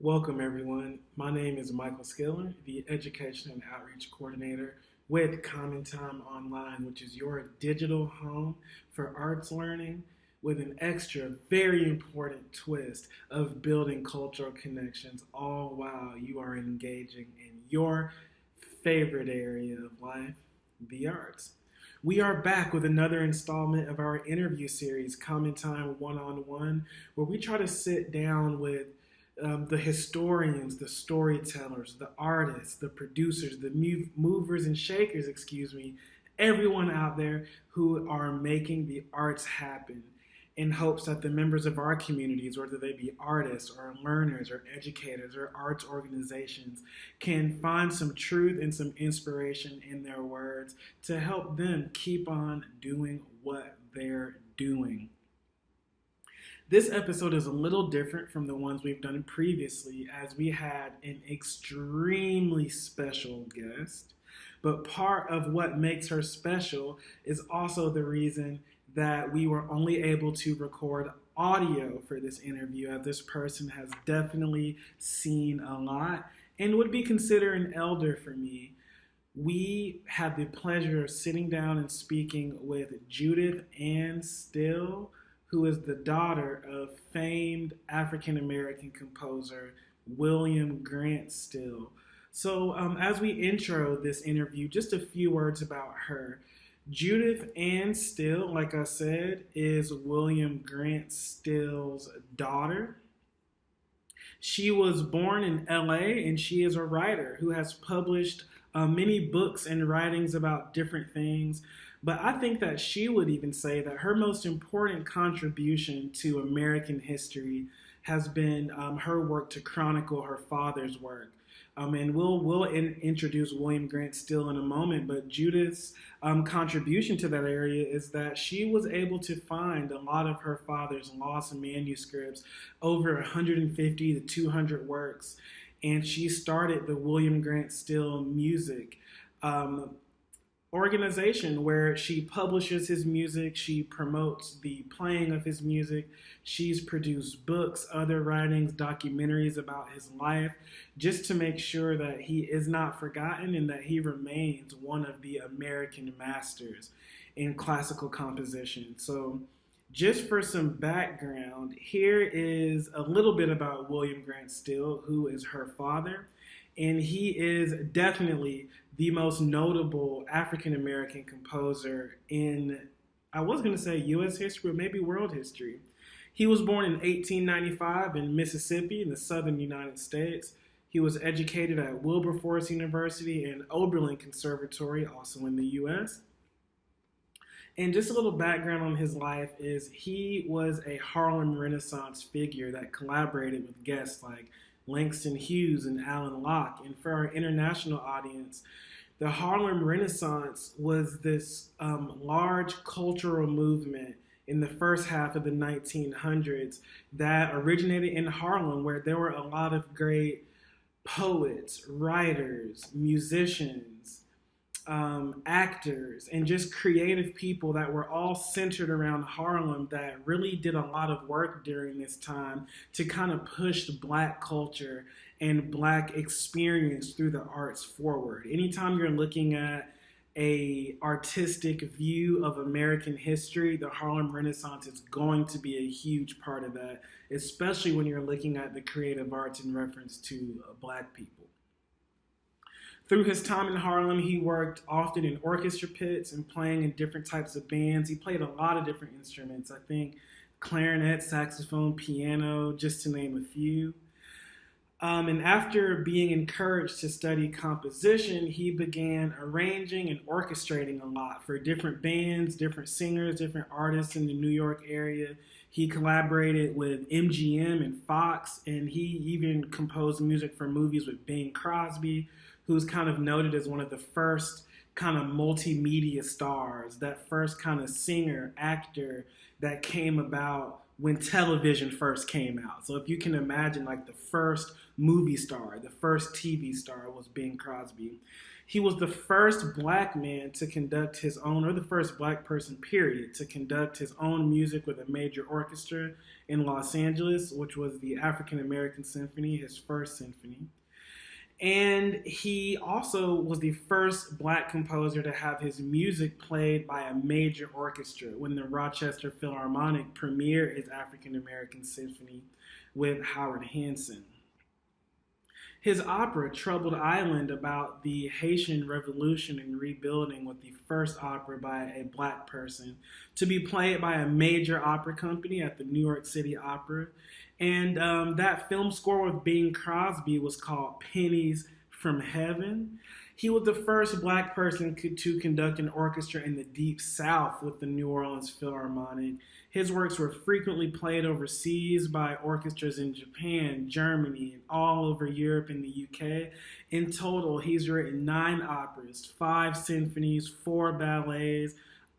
Welcome, everyone. My name is Michael Skiller, the Education and Outreach Coordinator with CommonTime Online, which is your digital home for arts learning with an extra, very important twist of building cultural connections, all while you are engaging in your favorite area of life, the arts. We are back with another installment of our interview series, Common Time One on One, where we try to sit down with the historians, the storytellers, the artists, the producers, the movers and shakers, everyone out there who are making the arts happen in hopes that the members of our communities, whether they be artists or learners or educators or arts organizations, can find some truth and some inspiration in their words to help them keep on doing what they're doing. This episode is a little different from the ones we've done previously, as we had an extremely special guest. But part of what makes her special is also the reason that we were only able to record audio for this interview, as this person has definitely seen a lot and would be considered an elder for me. We had the pleasure of sitting down and speaking with Judith Anne Still, who is the daughter of famed African-American composer William Grant Still. So as we intro this interview, just a few words about her. Judith Anne Still, like I said, is William Grant Still's daughter. She was born in LA, and she is a writer who has published many books and writings about different things. But I think that she would even say that her most important contribution to American history has been her work to chronicle her father's work. And we'll introduce William Grant Still in a moment, but Judith's contribution to that area is that she was able to find a lot of her father's lost manuscripts, over 150 to 200 works, and she started the William Grant Still Music organization, where she publishes his music, she promotes the playing of his music, she's produced books, other writings, documentaries about his life, just to make sure that he is not forgotten and that he remains one of the American masters in classical composition. So just for some background, here is a little bit about William Grant Still, who is her father, and he is definitely the most notable African-American composer in, I was going to say U.S. history, but maybe world history. He was born in 1895 in Mississippi in the southern United States. He was educated at Wilberforce University and Oberlin Conservatory, also in the U.S. And just a little background on his life is he was a Harlem Renaissance figure that collaborated with guests like Langston Hughes and Alan Locke. And for our international audience, the Harlem Renaissance was this large cultural movement in the first half of the 1900s that originated in Harlem, where there were a lot of great poets, writers, musicians, actors, and just creative people that were all centered around Harlem that really did a lot of work during this time to kind of push Black culture and Black experience through the arts forward. Anytime you're looking at a artistic view of American history, the Harlem Renaissance is going to be a huge part of that, especially when you're looking at the creative arts in reference to Black people. Through his time in Harlem, he worked often in orchestra pits and playing in different types of bands. He played a lot of different instruments, I think clarinet, saxophone, piano, just to name a few. And after being encouraged to study composition, he began arranging and orchestrating a lot for different bands, different singers, different artists in the New York area. He collaborated with MGM and Fox, and he even composed music for movies with Bing Crosby, who's kind of noted as one of the first kind of multimedia stars, that first kind of singer, actor that came about when television first came out. So if you can imagine, like, the first movie star, the first TV star was Bing Crosby. He was the first black man to conduct his own, or the first black person, period, to conduct his own music with a major orchestra in Los Angeles, which was the African American Symphony, his first symphony. And he also was the first black composer to have his music played by a major orchestra when the Rochester Philharmonic premiered his African American Symphony with Howard Hanson. His opera, Troubled Island, about the Haitian Revolution and rebuilding, was the first opera by a black person to be played by a major opera company at the New York City Opera. And that film score with Bing Crosby was called Pennies from Heaven. He was the first black person to conduct an orchestra in the Deep South with the New Orleans Philharmonic. His works were frequently played overseas by orchestras in Japan, Germany, and all over Europe and the UK. In total, he's written 9 operas, 5 symphonies, 4 ballets,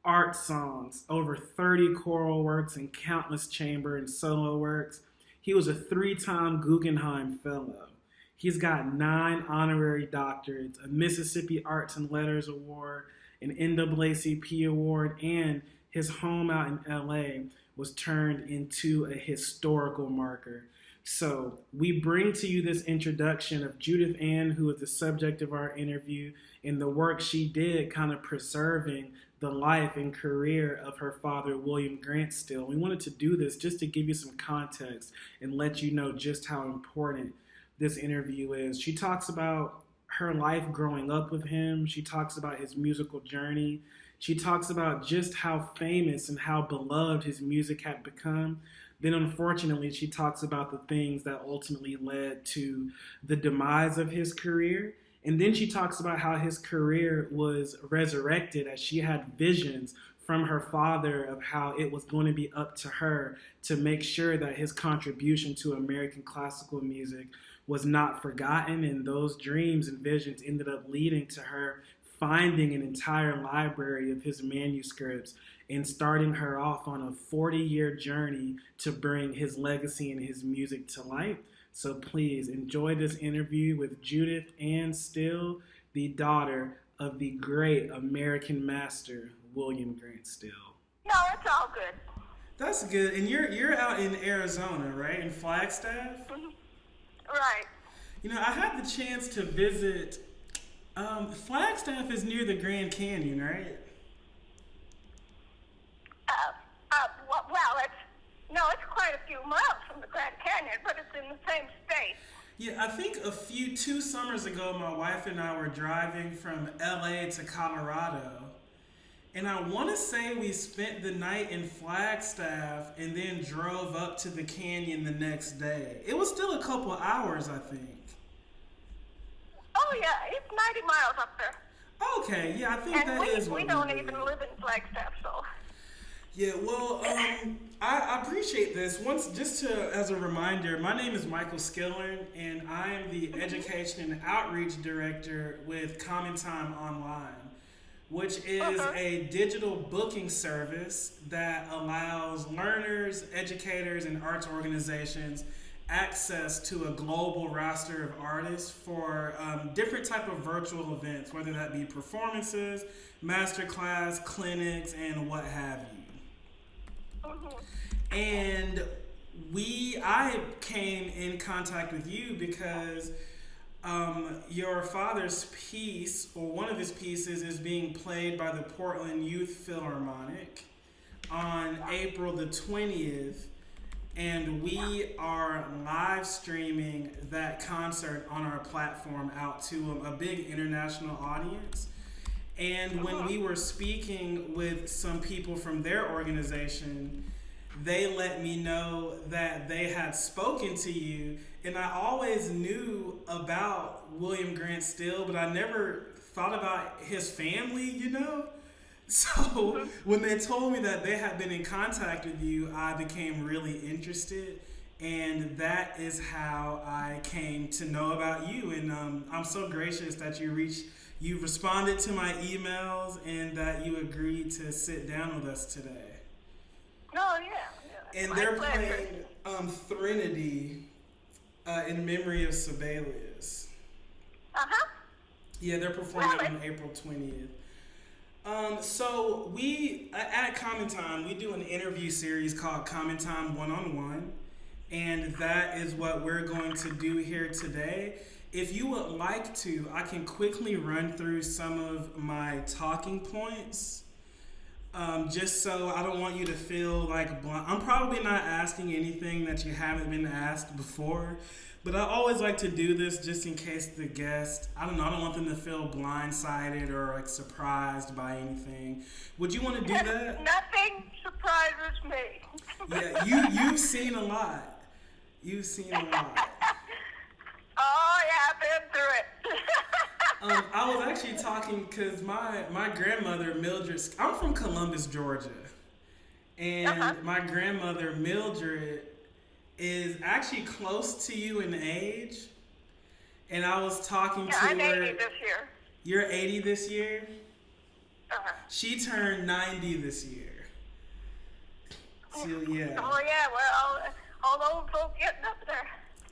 art songs, over 30 choral works, and countless chamber and solo works. He was a 3-time Guggenheim Fellow. He's got 9 honorary doctorates, a Mississippi Arts and Letters Award, an NAACP award, and his home out in LA was turned into a historical marker. So we bring to you this introduction of Judith Anne, who is the subject of our interview, and the work she did kind of preserving the life and career of her father, William Grant Still. We wanted to do this just to give you some context and let you know just how important this interview is. She talks about her life growing up with him. She talks about his musical journey. She talks about just how famous and how beloved his music had become. Then, unfortunately, she talks about the things that ultimately led to the demise of his career. And then she talks about how his career was resurrected as she had visions from her father of how it was going to be up to her to make sure that his contribution to American classical music was not forgotten. And those dreams and visions ended up leading to her finding an entire library of his manuscripts and starting her off on a 40-year journey to bring his legacy and his music to light. So please enjoy this interview with Judith Anne Still, the daughter of the great American master, William Grant Still. No, it's all good. That's good. And you're out in Arizona, right? In Flagstaff? Mm-hmm. Right. You know, I had the chance to visit. Flagstaff is near the Grand Canyon, right? Well, it's quite a few miles from the Grand Canyon, but it's in the same state. Yeah, I think 2 summers ago, my wife and I were driving from LA to Colorado, and I want to say we spent the night in Flagstaff and then drove up to the canyon the next day. It was still a couple hours, I think. Oh, yeah, it's 90 miles up there. Okay, yeah, I think and that is what we don't even live in Flagstaff, so. Yeah, well, I appreciate this. As a reminder, my name is Michael Skillern, and I am the Education and Outreach Director with CommonTime Online, which is a digital booking service that allows learners, educators, and arts organizations access to a global roster of artists for different type of virtual events, whether that be performances, masterclass, clinics, and what have you. And I came in contact with you because your father's piece, or one of his pieces, is being played by the Portland Youth Philharmonic on April the 20th. And we are live streaming that concert on our platform out to a big international audience. And when we were speaking with some people from their organization, they let me know that they had spoken to you. And I always knew about William Grant Still, but I never thought about his family, you know? So when they told me that they had been in contact with you, I became really interested. And that is how I came to know about you. And I'm so gracious that you responded to my emails and that you agreed to sit down with us today. Oh, yeah. And they're playing Threnody in memory of Sibelius. Uh-huh. Yeah, they're performing on April 20th. So we at CommonTime we do an interview series called CommonTime One-on-One, and that is what we're going to do here today. If you would like to, I can quickly run through some of my talking points. Just so I don't want you to feel like blind. I'm probably not asking anything that you haven't been asked before, but I always like to do this just in case the guest, I don't want them to feel blindsided or like surprised by anything. Would you want to do that? Nothing surprises me. Yeah, you've seen a lot. You've seen a lot. Oh, yeah, I've been through it. I was actually talking because my grandmother, Mildred, I'm from Columbus, Georgia. And my grandmother, Mildred, is actually close to you in age. And I was talking to I'm her. 80 this year. You're 80 this year? She turned 90 this year. So, yeah. Oh, yeah, well, all old folk getting up there.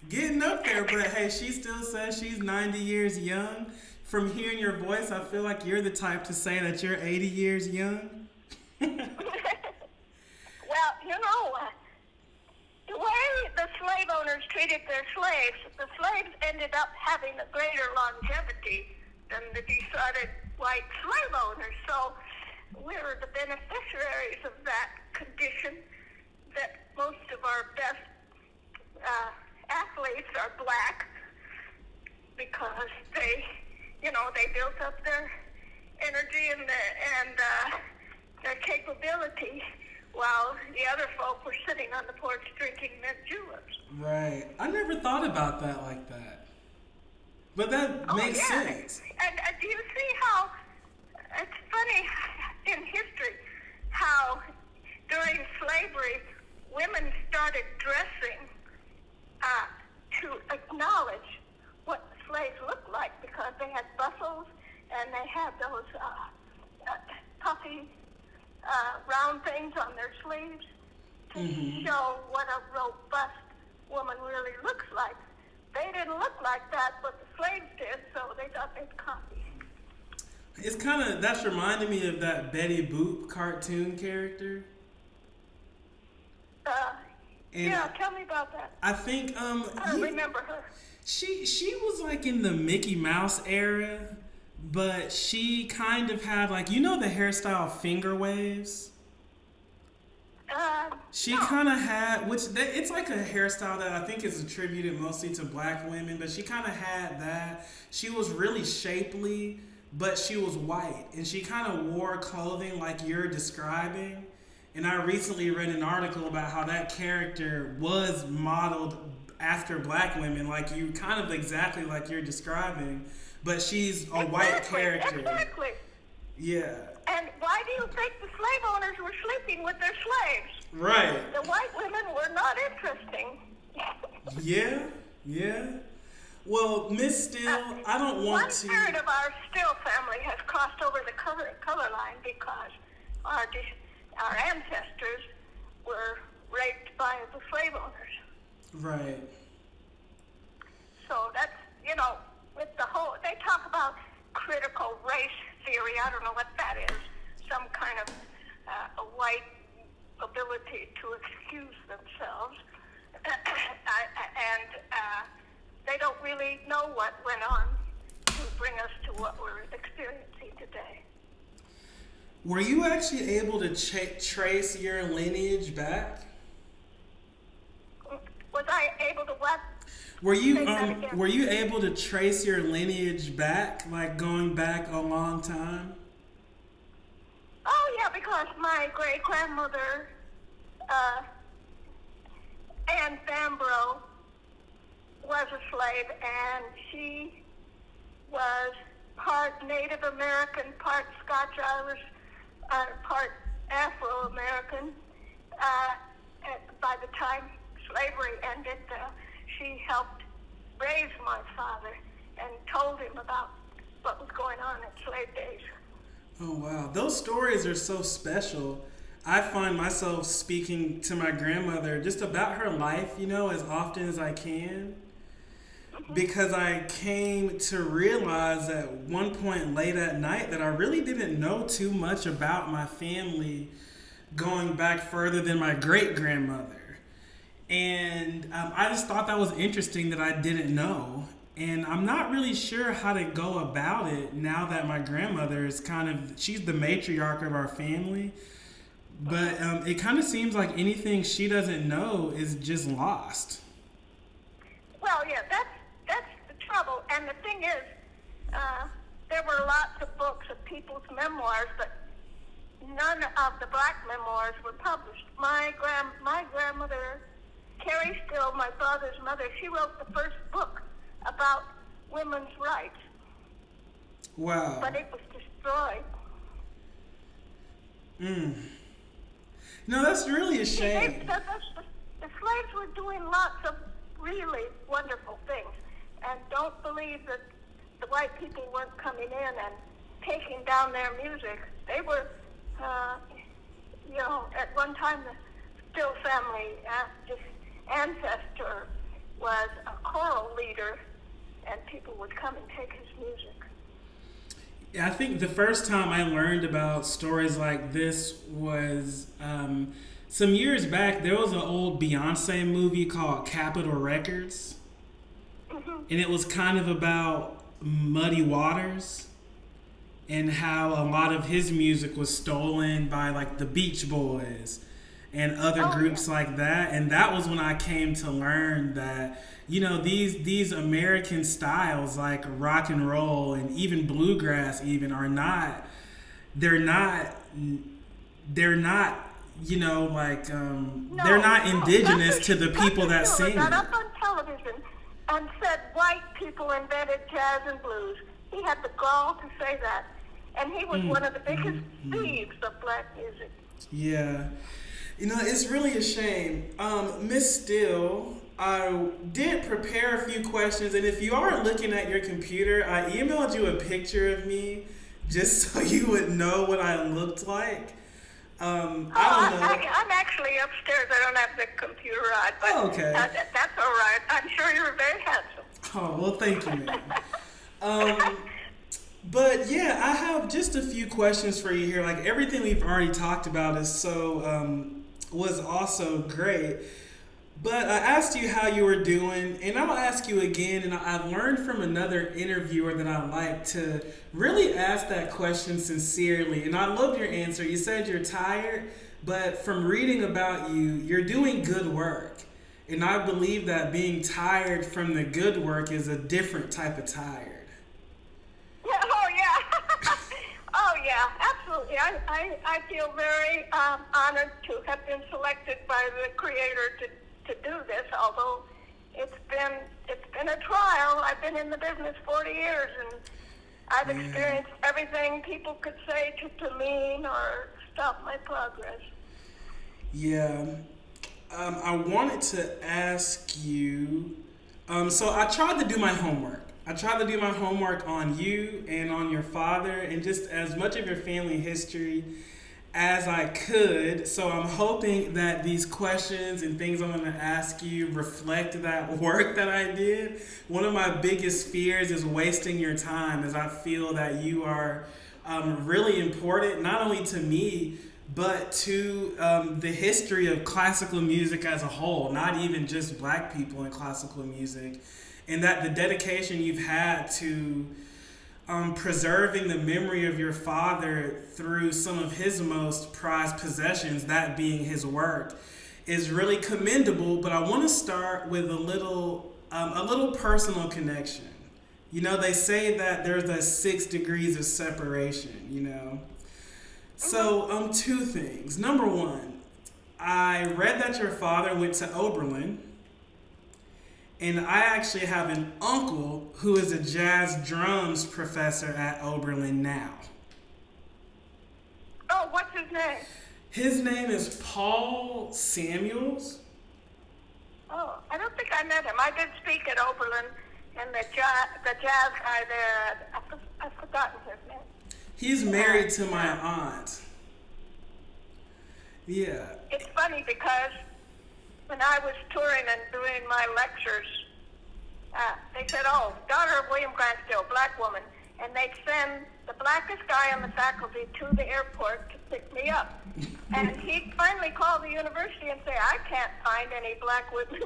Getting up there, but hey, she still says she's 90 years young. From hearing your voice, I feel like you're the type to say that you're 80 years young. Well, the way the slave owners treated their slaves, the slaves ended up having a greater longevity than the besotted white slave owners. So we're the beneficiaries of that condition, that most of our best athletes are black because they built up their energy and their capability while the other folk were sitting on the porch drinking mint juleps. Right. I never thought about that like that. But that makes sense. And do you see how it's funny in history how during slavery women started dressing to acknowledge what slaves looked like, because they had bustles and they had those puffy round things on their sleeves to show what a robust woman really looks like. They didn't look like that, but the slaves did, so they thought they'd copy. It's kind of, that's reminding me of that Betty Boop cartoon character. Yeah, tell me about that. I think I don't remember her. She was like in the Mickey Mouse era, but she kind of had like, you know, the hairstyle finger waves. She kind of had, it's like a hairstyle that I think is attributed mostly to black women, but she kind of had that. She was really shapely, but she was white, and she kind of wore clothing like you're describing. And I recently read an article about how that character was modeled after black women, like you, kind of exactly like you're describing, but she's a white character. Exactly. Yeah. And why do you think the slave owners were sleeping with their slaves? Right. The white women were not interesting. Yeah. Well, Miss Still, I don't want to... One third of our Still family has crossed over the color line because our ancestors were raped by the slave owners. Right. So that's, with the whole, they talk about critical race theory. I don't know what that is. Some kind of a white ability to excuse themselves. And they don't really know what went on to bring us to what we're experiencing today. Were you actually able to trace your lineage back? Was I able to what? Were you able to trace your lineage back, like going back a long time? Oh yeah, because my great grandmother, Anne Bambro, was a slave, and she was part Native American, part Scotch-Irish, part Afro-American. By the time slavery ended, she helped raise my father and told him about what was going on in slave days. Oh, wow. Those stories are so special. I find myself speaking to my grandmother just about her life, as often as I can. because I came to realize at one point late at night that I really didn't know too much about my family going back further than my great grandmother. And I just thought that was interesting that I didn't know. And I'm not really sure how to go about it now that my grandmother is she's the matriarch of our family. But it kind of seems like anything she doesn't know is just lost. Well, yeah, that's the trouble. And the thing is, there were lots of books of people's memoirs, but none of the black memoirs were published. My grandmother, Carrie Still, my father's mother, she wrote the first book about women's rights. Wow. But it was destroyed. No, that's really a shame. The slaves were doing lots of really wonderful things. And don't believe that the white people weren't coming in and taking down their music. They were, at one time the Still family, this ancestor was a choral leader, and people would come and take his music. Yeah, I think the first time I learned about stories like this was some years back. There was an old Beyonce movie called Capitol Records, and it was kind of about Muddy Waters and how a lot of his music was stolen by like the Beach Boys and other groups like that. And that was when I came to learn that, these American styles like rock and roll and even bluegrass even they're not they're not indigenous to the people that sing got it. up on television and said white people invented jazz and blues. He had the gall to say that. And he was one of the biggest thieves of black music. Yeah. It's really a shame. Miss Still, I did prepare a few questions, and if you are looking at your computer, I emailed you a picture of me just so you would know what I looked like. I don't know. I'm actually upstairs. I don't have the computer on, but okay. That's all right. I'm sure you're very handsome. Oh, well, thank you, ma'am. But yeah, I have just a few questions for you here. Like everything we've already talked about was also great. But I asked you how you were doing, and I'll ask you again, and I've learned from another interviewer that I like to really ask that question sincerely. And I love your answer. You said you're tired, but from reading about you, you're doing good work. And I believe that being tired from the good work is a different type of tired. Yeah, oh yeah, absolutely. I feel very honored to have been selected by the Creator to do this, although it's been a trial. I've been in the business 40 years, and I've experienced everything people could say to demean or stop my progress. Yeah. I wanted to ask you, so I tried to do my homework. I tried to do my homework on you and on your father and just as much of your family history as I could. So I'm hoping that these questions and things I'm going to ask you reflect that work that I did. One of my biggest fears is wasting your time, as I feel that you are really important, not only to me, but to the history of classical music as a whole, not even just black people in classical music. And that the dedication you've had to preserving the memory of your father through some of his most prized possessions, that being his work, is really commendable. But I want to start with a little personal connection. They say that there's a 6 degrees of separation, So, 2 things. Number 1, I read that your father went to Oberlin. And I actually have an uncle who is a jazz drums professor at Oberlin now. Oh, what's his name? His name is Paul Samuels. Oh, I don't think I met him. I did speak at Oberlin, and the jazz guy there, I've forgotten his name. He's married to my aunt. Yeah. It's funny because when I was touring and doing my lectures, they said, oh, daughter of William Grant Still, black woman. And they'd send the blackest guy on the faculty to the airport to pick me up. And he'd finally call the university and say, I can't find any black women.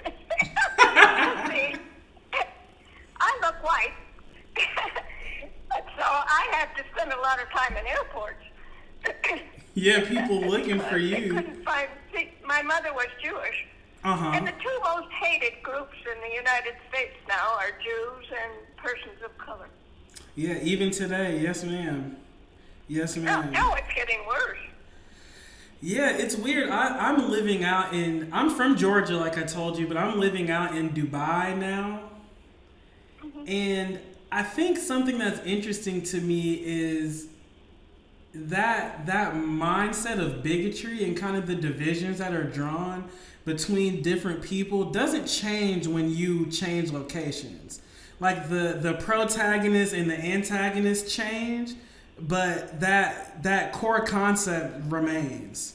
See, I look white. So I had to spend a lot of time in airports. Yeah, people looking for They you. couldn't find, see, my mother was Jewish. And the two most hated groups in the United States now are Jews and persons of color. Yeah, even today. Yes, ma'am. Yes, ma'am. No, it's getting worse. Yeah, it's weird. I'm living out I'm from Georgia, like I told you, but I'm living out in Dubai now. And I think something that's interesting to me is that mindset of bigotry and kind of the divisions that are drawn between different people doesn't change when you change locations. Like the protagonist and the antagonist change, but that core concept remains.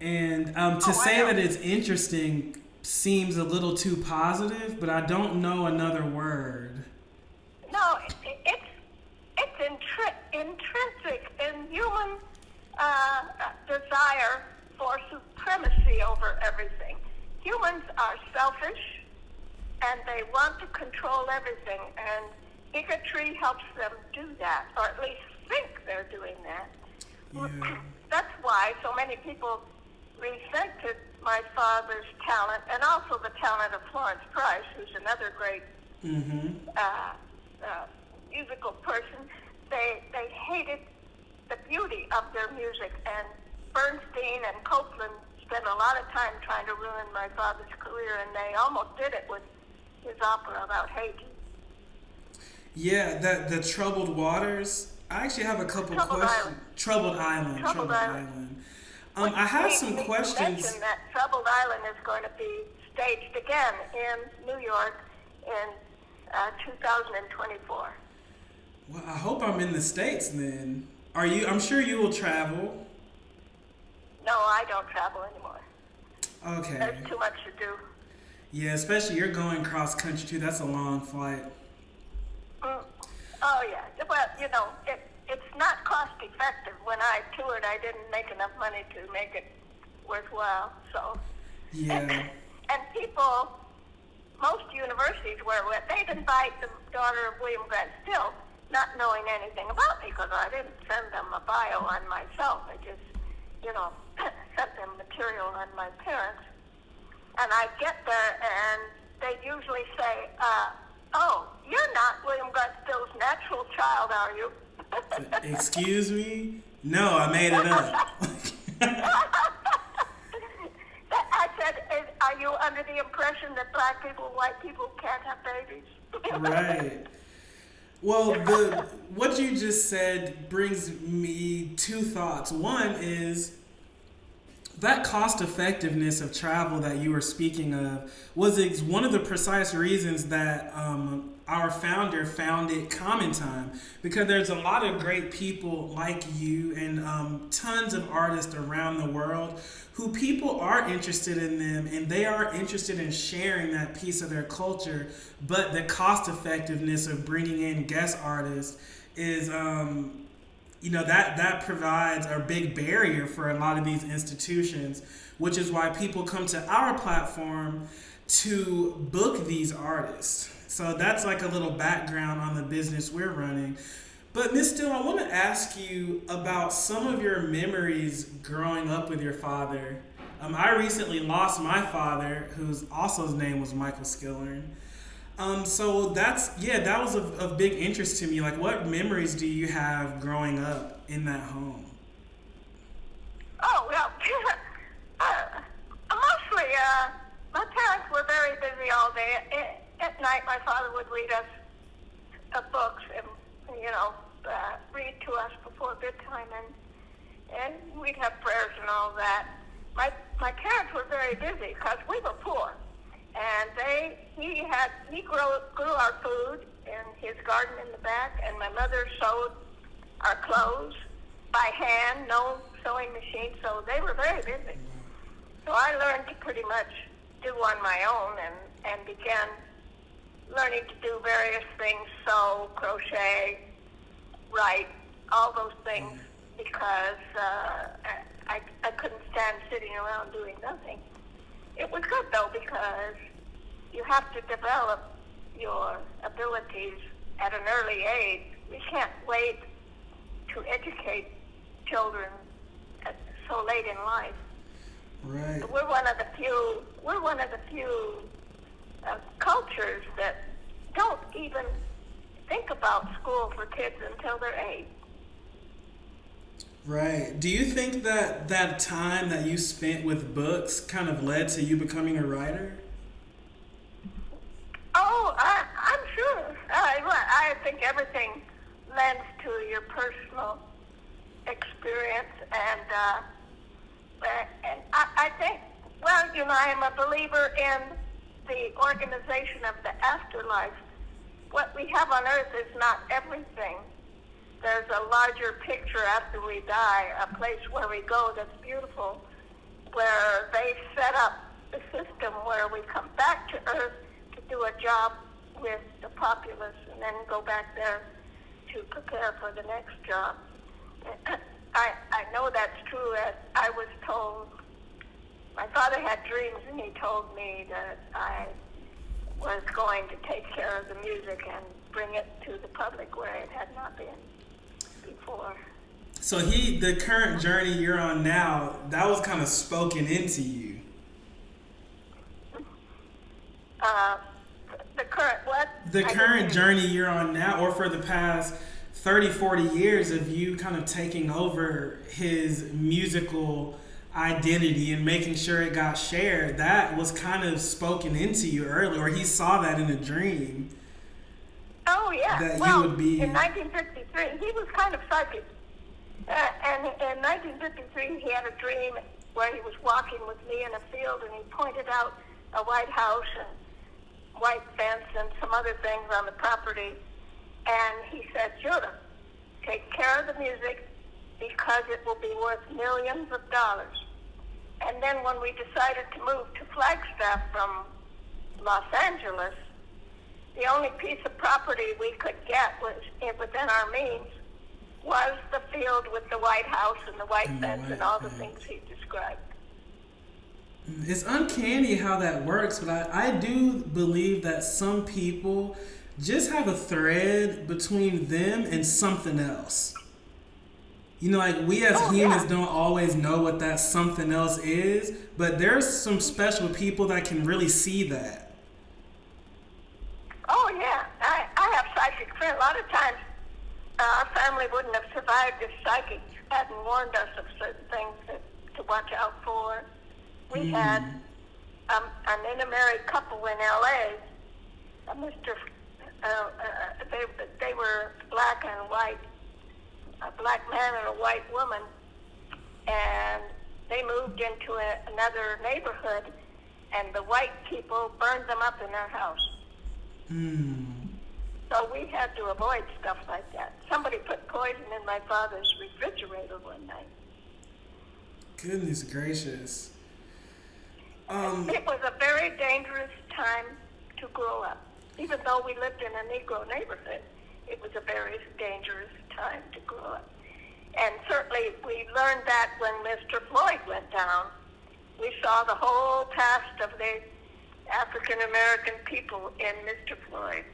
And to say that it's interesting seems a little too positive, but I don't know another word. No, it's intrinsic in human desire for supremacy over everything. Humans are selfish, and they want to control everything, and bigotry helps them do that, or at least think they're doing that. Yeah. That's why so many people resented my father's talent, and also the talent of Florence Price, who's another great musical person. They hated the beauty of their music, and Bernstein and Copland spent a lot of time trying to ruin my father's career, and they almost did it with his opera about Haiti. Yeah, the Troubled Waters. I actually have a couple questions. Troubled Island. I have some questions. Mention that Troubled Island is going to be staged again in New York in 2024. Well, I hope I'm in the States then. Are you? I'm sure you will travel. No, I don't travel anymore. Okay. There's too much to do. Yeah, especially you're going cross country too. That's a long flight. Oh yeah. Well, you know, it's not cost effective. When I toured, I didn't make enough money to make it worthwhile. So. Yeah. And people, most universities they'd invite the daughter of William Grant Still, not knowing anything about me, because I didn't send them a bio on myself. I just, sent them material on my parents. And I get there, and they usually say, oh, you're not William Grant Still's natural child, are you? Excuse me? No, I made it up. I said, are you under the impression that black people, white people can't have babies? Right. Well, what you just said brings me two thoughts. One is that cost effectiveness of travel that you were speaking of was one of the precise reasons that our founder founded CommonTime, because there's a lot of great people like you and tons of artists around the world who people are interested in them, and they are interested in sharing that piece of their culture, but the cost effectiveness of bringing in guest artists is that provides a big barrier for a lot of these institutions, which is why people come to our platform to book these artists. So that's like a little background on the business we're running. But Ms. Still, I want to ask you about some of your memories growing up with your father. I recently lost my father, whose also his name was Michael Skillern. So that was of big interest to me. Like, what memories do you have growing up in that home? Oh, well, mostly, my parents were very busy all day. At night, my father would read us books and, read to us before bedtime, and we'd have prayers and all that. My parents were very busy because we were poor. And he grew our food in his garden in the back, and my mother sewed our clothes by hand, no sewing machine, so they were very busy. So I learned to pretty much do on my own and began learning to do various things, sew, crochet, write, all those things, because I couldn't stand sitting around doing nothing. It was good, though, because you have to develop your abilities at an early age. We can't wait to educate children so late in life. Right. We're one of the few cultures that don't even think about school for kids until they're 8. Right. Do you think that that time that you spent with books kind of led to you becoming a writer? Oh, I'm sure. I think everything lends to your personal experience, and I think, well, I am a believer in the organization of the afterlife. What we have on earth is not everything. There's a larger picture after we die, a place where we go that's beautiful, where they set up the system where we come back to earth to do a job with the populace and then go back there to prepare for the next job. I know that's true. As I was told, my father had dreams, and he told me that I was going to take care of the music and bring it to the public where it had not been before. So the current journey you're on now, that was kind of spoken into you. The current what? The current journey you're on now, or for the past 30, 40 years of you kind of taking over his musical identity and making sure it got shared, that was kind of spoken into you early, or he saw that in a dream. Oh, yeah. That well, you would be... in 1953, he was kind of psychic. And in 1953, he had a dream where he was walking with me in a field, and he pointed out a white house and white fence and some other things on the property. And he said, Judith, take care of the music because it will be worth millions of dollars. And then when we decided to move to Flagstaff from Los Angeles, the only piece of property we could get was within our means was the field with the white house and the white fence and all the things he described. It's uncanny how that works, but I do believe that some people just have a thread between them and something else. Like we as humans don't always know what that something else is, but there's some special people that can really see that. Oh, yeah. I have psychic friends. A lot of times our family wouldn't have survived if psychics hadn't warned us of certain things to watch out for. We had an intermarried couple in L.A., they were black and white, a black man and a white woman, and they moved into another neighborhood, and the white people burned them up in their house. So we had to avoid stuff like that. Somebody put poison in my father's refrigerator one night. Goodness gracious. It was a very dangerous time to grow up. Even though we lived in a Negro neighborhood, it was a very dangerous time to grow up. And certainly we learned that when Mr. Floyd went down. We saw the whole past of the African American people in Mr. Floyd.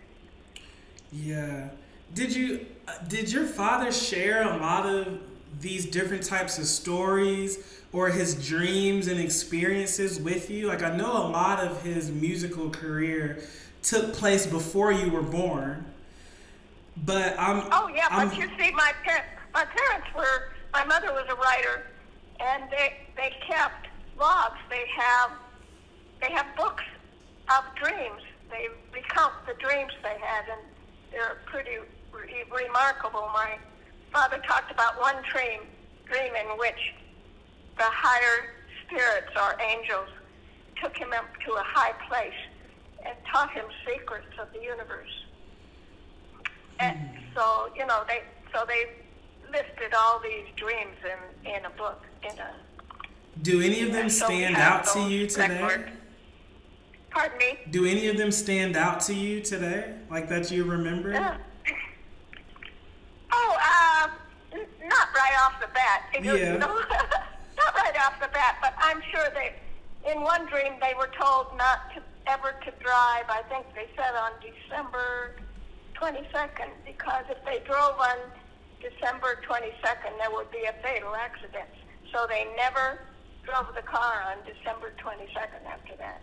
Yeah. Did your father share a lot of these different types of stories or his dreams and experiences with you? Like, I know a lot of his musical career took place before you were born, but but you see, my parents were, my mother was a writer, and they kept logs. They have books of dreams. They recount the dreams they had, and they're pretty remarkable. My father talked about one dream in which the higher spirits or angels took him up to a high place and taught him secrets of the universe. And so, they listed all these dreams in a book. Do any of them stand out to you today? Pardon me? Do any of them stand out to you today, like that you remember? Not right off the bat. Yeah. Not right off the bat, but I'm sure in one dream they were told not to ever to drive. I think they said on December 22nd, because if they drove on December 22nd, there would be a fatal accident. So they never drove the car on December 22nd after that.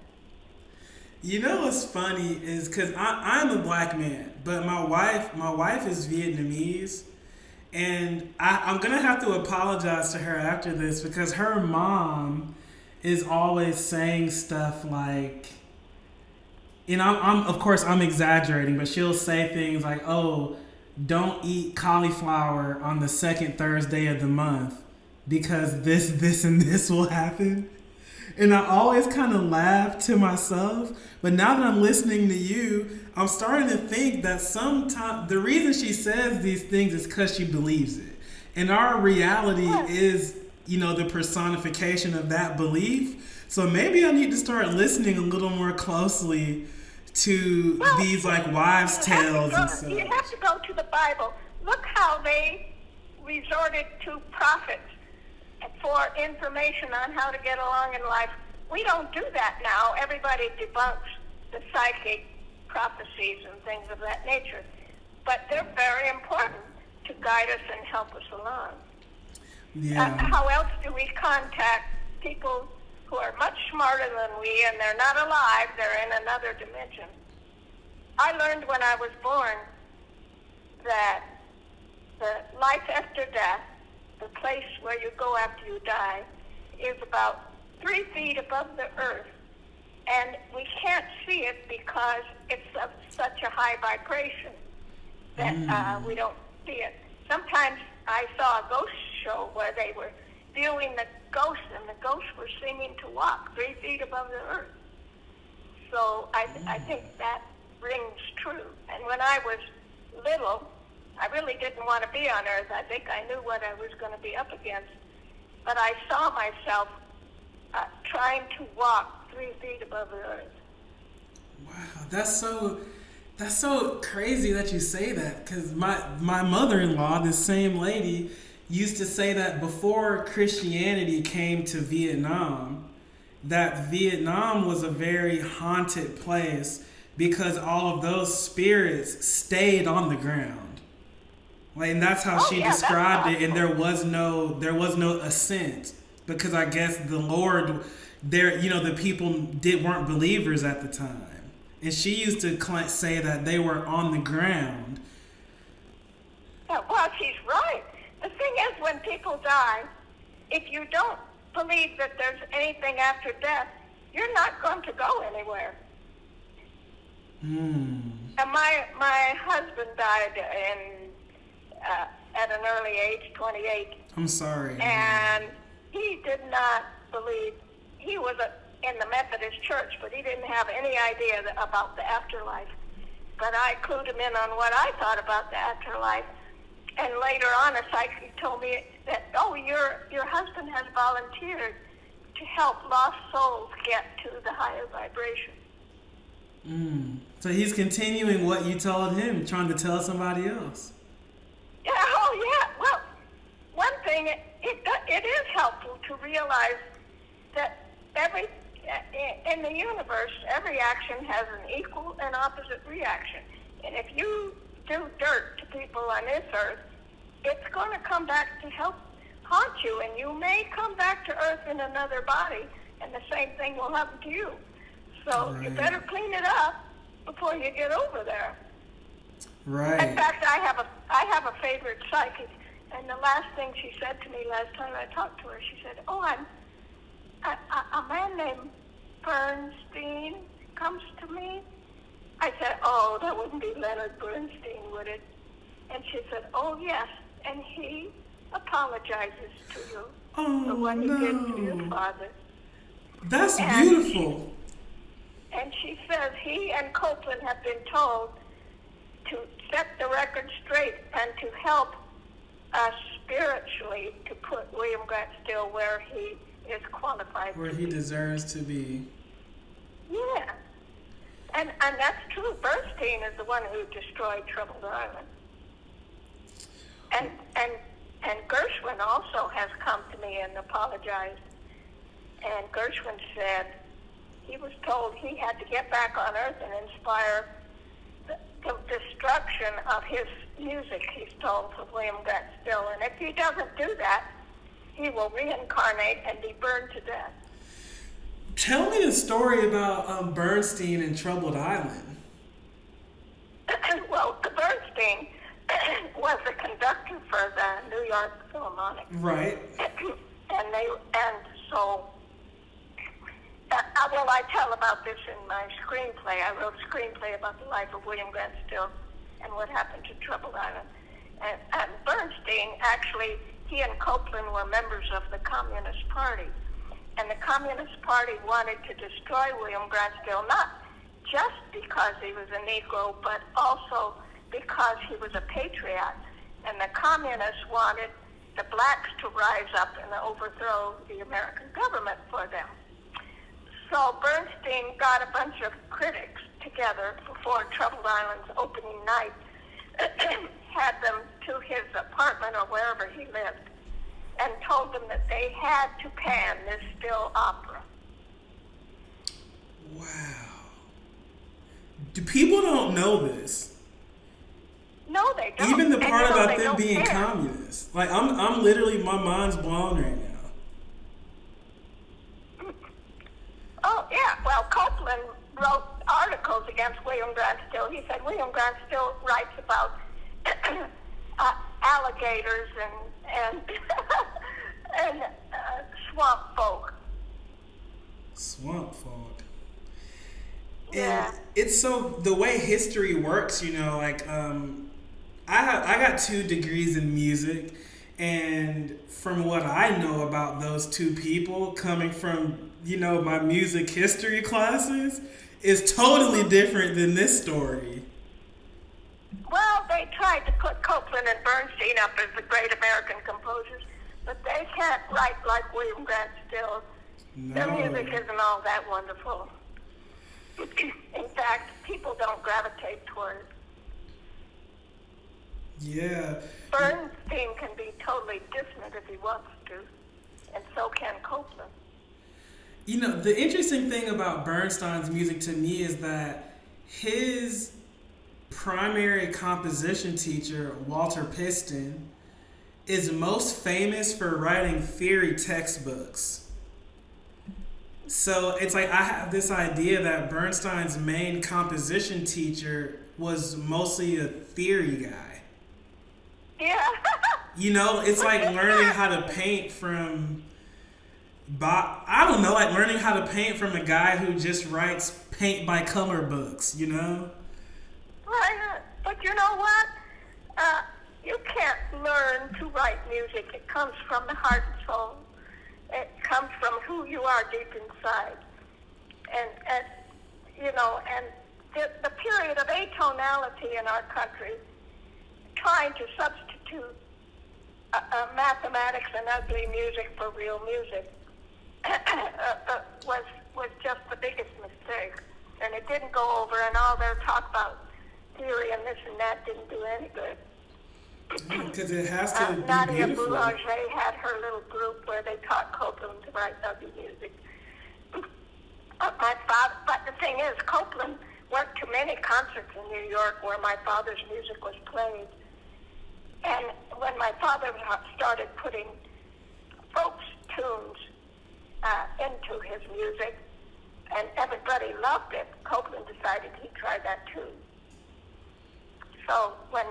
You know what's funny is because I'm a black man, but my wife is Vietnamese, and I'm gonna have to apologize to her after this because her mom is always saying stuff like, of course I'm exaggerating, but she'll say things like, "Oh, don't eat cauliflower on the second Thursday of the month because this, and this will happen." And I always kind of laugh to myself. But now that I'm listening to you, I'm starting to think that sometimes the reason she says these things is because she believes it. And our reality is, the personification of that belief. So maybe I need to start listening a little more closely to these like wives' tales and stuff. You have to go to the Bible. Look how they resorted to prophets for information on how to get along in life. We don't do that now. Everybody debunks the psychic prophecies and things of that nature. But they're very important to guide us and help us along. Yeah. How else do we contact people who are much smarter than we, and they're not alive, they're in another dimension? I learned when I was born that the life after death, the place where you go after you die, is about 3 feet above the earth. And we can't see it because it's of such a high vibration that we don't see it. Sometimes I saw a ghost show where they were viewing the ghosts, and the ghosts were seeming to walk 3 feet above the earth. So I think that rings true. And when I was little, I really didn't want to be on Earth. I think I knew what I was going to be up against. But I saw myself trying to walk 3 feet above the Earth. Wow, that's so crazy that you say that, because my mother-in-law, this same lady, used to say that before Christianity came to Vietnam, that Vietnam was a very haunted place because all of those spirits stayed on the ground. Like, and that's how she described it, and there was no ascent, because I guess the Lord, the people weren't believers at the time, and she used to say that they were on the ground. Yeah, well, she's right. The thing is, when people die, if you don't believe that there's anything after death, you're not going to go anywhere. And my husband died at an early age, 28. I'm sorry. And he did not believe. He was in the Methodist church, but he didn't have any idea about the afterlife. But I clued him in on what I thought about the afterlife. And later on, a psychic told me that, your husband has volunteered to help lost souls get to the higher vibration. So he's continuing what you told him, trying to tell somebody else. Yeah, well, one thing, it is helpful to realize that in the universe, every action has an equal and opposite reaction. And if you do dirt to people on this earth, it's going to come back to haunt you, and you may come back to earth in another body, and the same thing will happen to you. So you better clean it up before you get over there. Right. In fact, I have a favorite psychic, and the last thing she said to me last time I talked to her, she said, a man named Bernstein comes to me. I said, that wouldn't be Leonard Bernstein, would it? And she said, yes, and he apologizes to you for what he did to your father. That's beautiful. And she says he and Copeland have been told to set the record straight and to help us spiritually to put William Grant Still where he is qualified. Where he deserves to be. Yeah. And that's true. Bernstein is the one who destroyed Troubled Island. And Gershwin also has come to me and apologized. And Gershwin said he was told he had to get back on Earth and inspire the destruction of his music, he's told, for William Grant Still. And if he doesn't do that, he will reincarnate and be burned to death. Tell me the story about Bernstein and Troubled Island. Well, Bernstein was the conductor for the New York Philharmonic. Right. Well, I tell about this in my screenplay. I wrote a screenplay about the life of William Grant Still and what happened to Troubled Island. And Bernstein, actually, he and Copeland were members of the Communist Party. And the Communist Party wanted to destroy William Grant Still, not just because he was a Negro, but also because he was a patriot. And the Communists wanted the blacks to rise up and overthrow the American government for them. So Bernstein got a bunch of critics together before Troubled Island's opening night, had them to his apartment or wherever he lived, and told them that they had to pan this Still opera. Wow. People don't know this. No, they don't. Even the part about they them being care. communists. Like, I'm literally, my mind's blown right now. Oh, yeah. Well, Copeland wrote articles against William Grant Still. He said William Grant Still writes about alligators and and swamp folk. Swamp folk. Yeah. And it's so, the way history works, you know, like, I got 2 degrees in music, and from what I know about those 2 people coming from, you know, my music history classes, is totally different than this story. Well, they tried to put Copeland and Bernstein up as the great American composers, but they can't write like William Grant Still. No. Their music isn't all that wonderful. In fact, people don't gravitate toward it. Yeah. Bernstein can be totally dissonant if he wants to, and so can Copeland. You know, the interesting thing about Bernstein's music to me is that his primary composition teacher, Walter Piston, is most famous for writing theory textbooks. So it's like I have this idea that Bernstein's main composition teacher was mostly a theory guy. Yeah. You know, it's like learning how to paint from... I don't know, like learning how to paint from a guy who just writes paint by color books, you know? Right, but you know what? You can't learn to write music. It comes from the heart and soul. It comes from who you are deep inside. And you know, and the period of atonality in our country, trying to substitute mathematics and ugly music for real music, was just the biggest mistake, and it didn't go over. And all their talk about theory and this and that didn't do any good. Because it has to be Nadia beautiful. Boulanger had her little group where they taught Copeland to write ugly music. My father, but the thing is, Copeland went to many concerts in New York where my father's music was played. And when my father started putting folk tunes into his music, and everybody loved it, Copeland decided he'd try that too. So when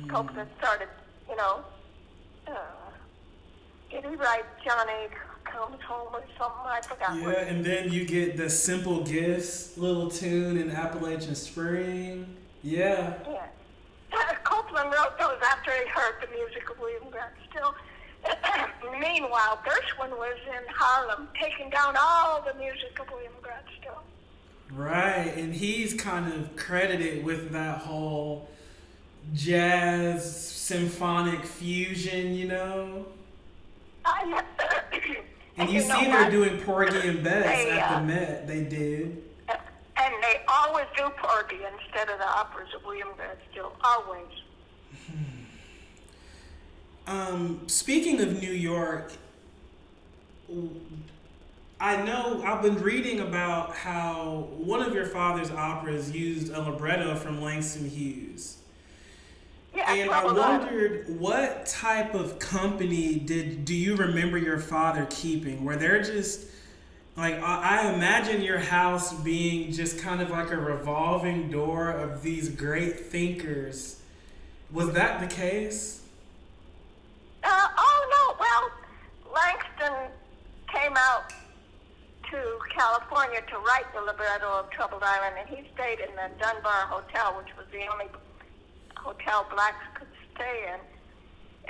Copeland started, you know, did he write Johnny Comes Home or something? I forgot. Yeah, and then you get the Simple Gifts little tune in Appalachian Spring. Yeah. Yeah. Copeland wrote those after he heard the music of William Grant Still. Meanwhile, Gershwin was in Harlem taking down all the music of William Grant Still. Right, and he's kind of credited with that whole jazz symphonic fusion, you know? And you see they're doing Porgy and Bess at the Met. They did. And they always always do Porgy instead of the operas of William Grant Still, always. Speaking of New York, I know I've been reading about how one of your father's operas used a libretto from Langston Hughes. Yeah, And I wondered what type of company do you remember your father keeping? Were there just, like, I imagine your house being just kind of like a revolving door of these great thinkers. Was that the case? Oh, no. Well, Langston came out to California to write the libretto of Troubled Island, and he stayed in the Dunbar Hotel, which was the only hotel blacks could stay in.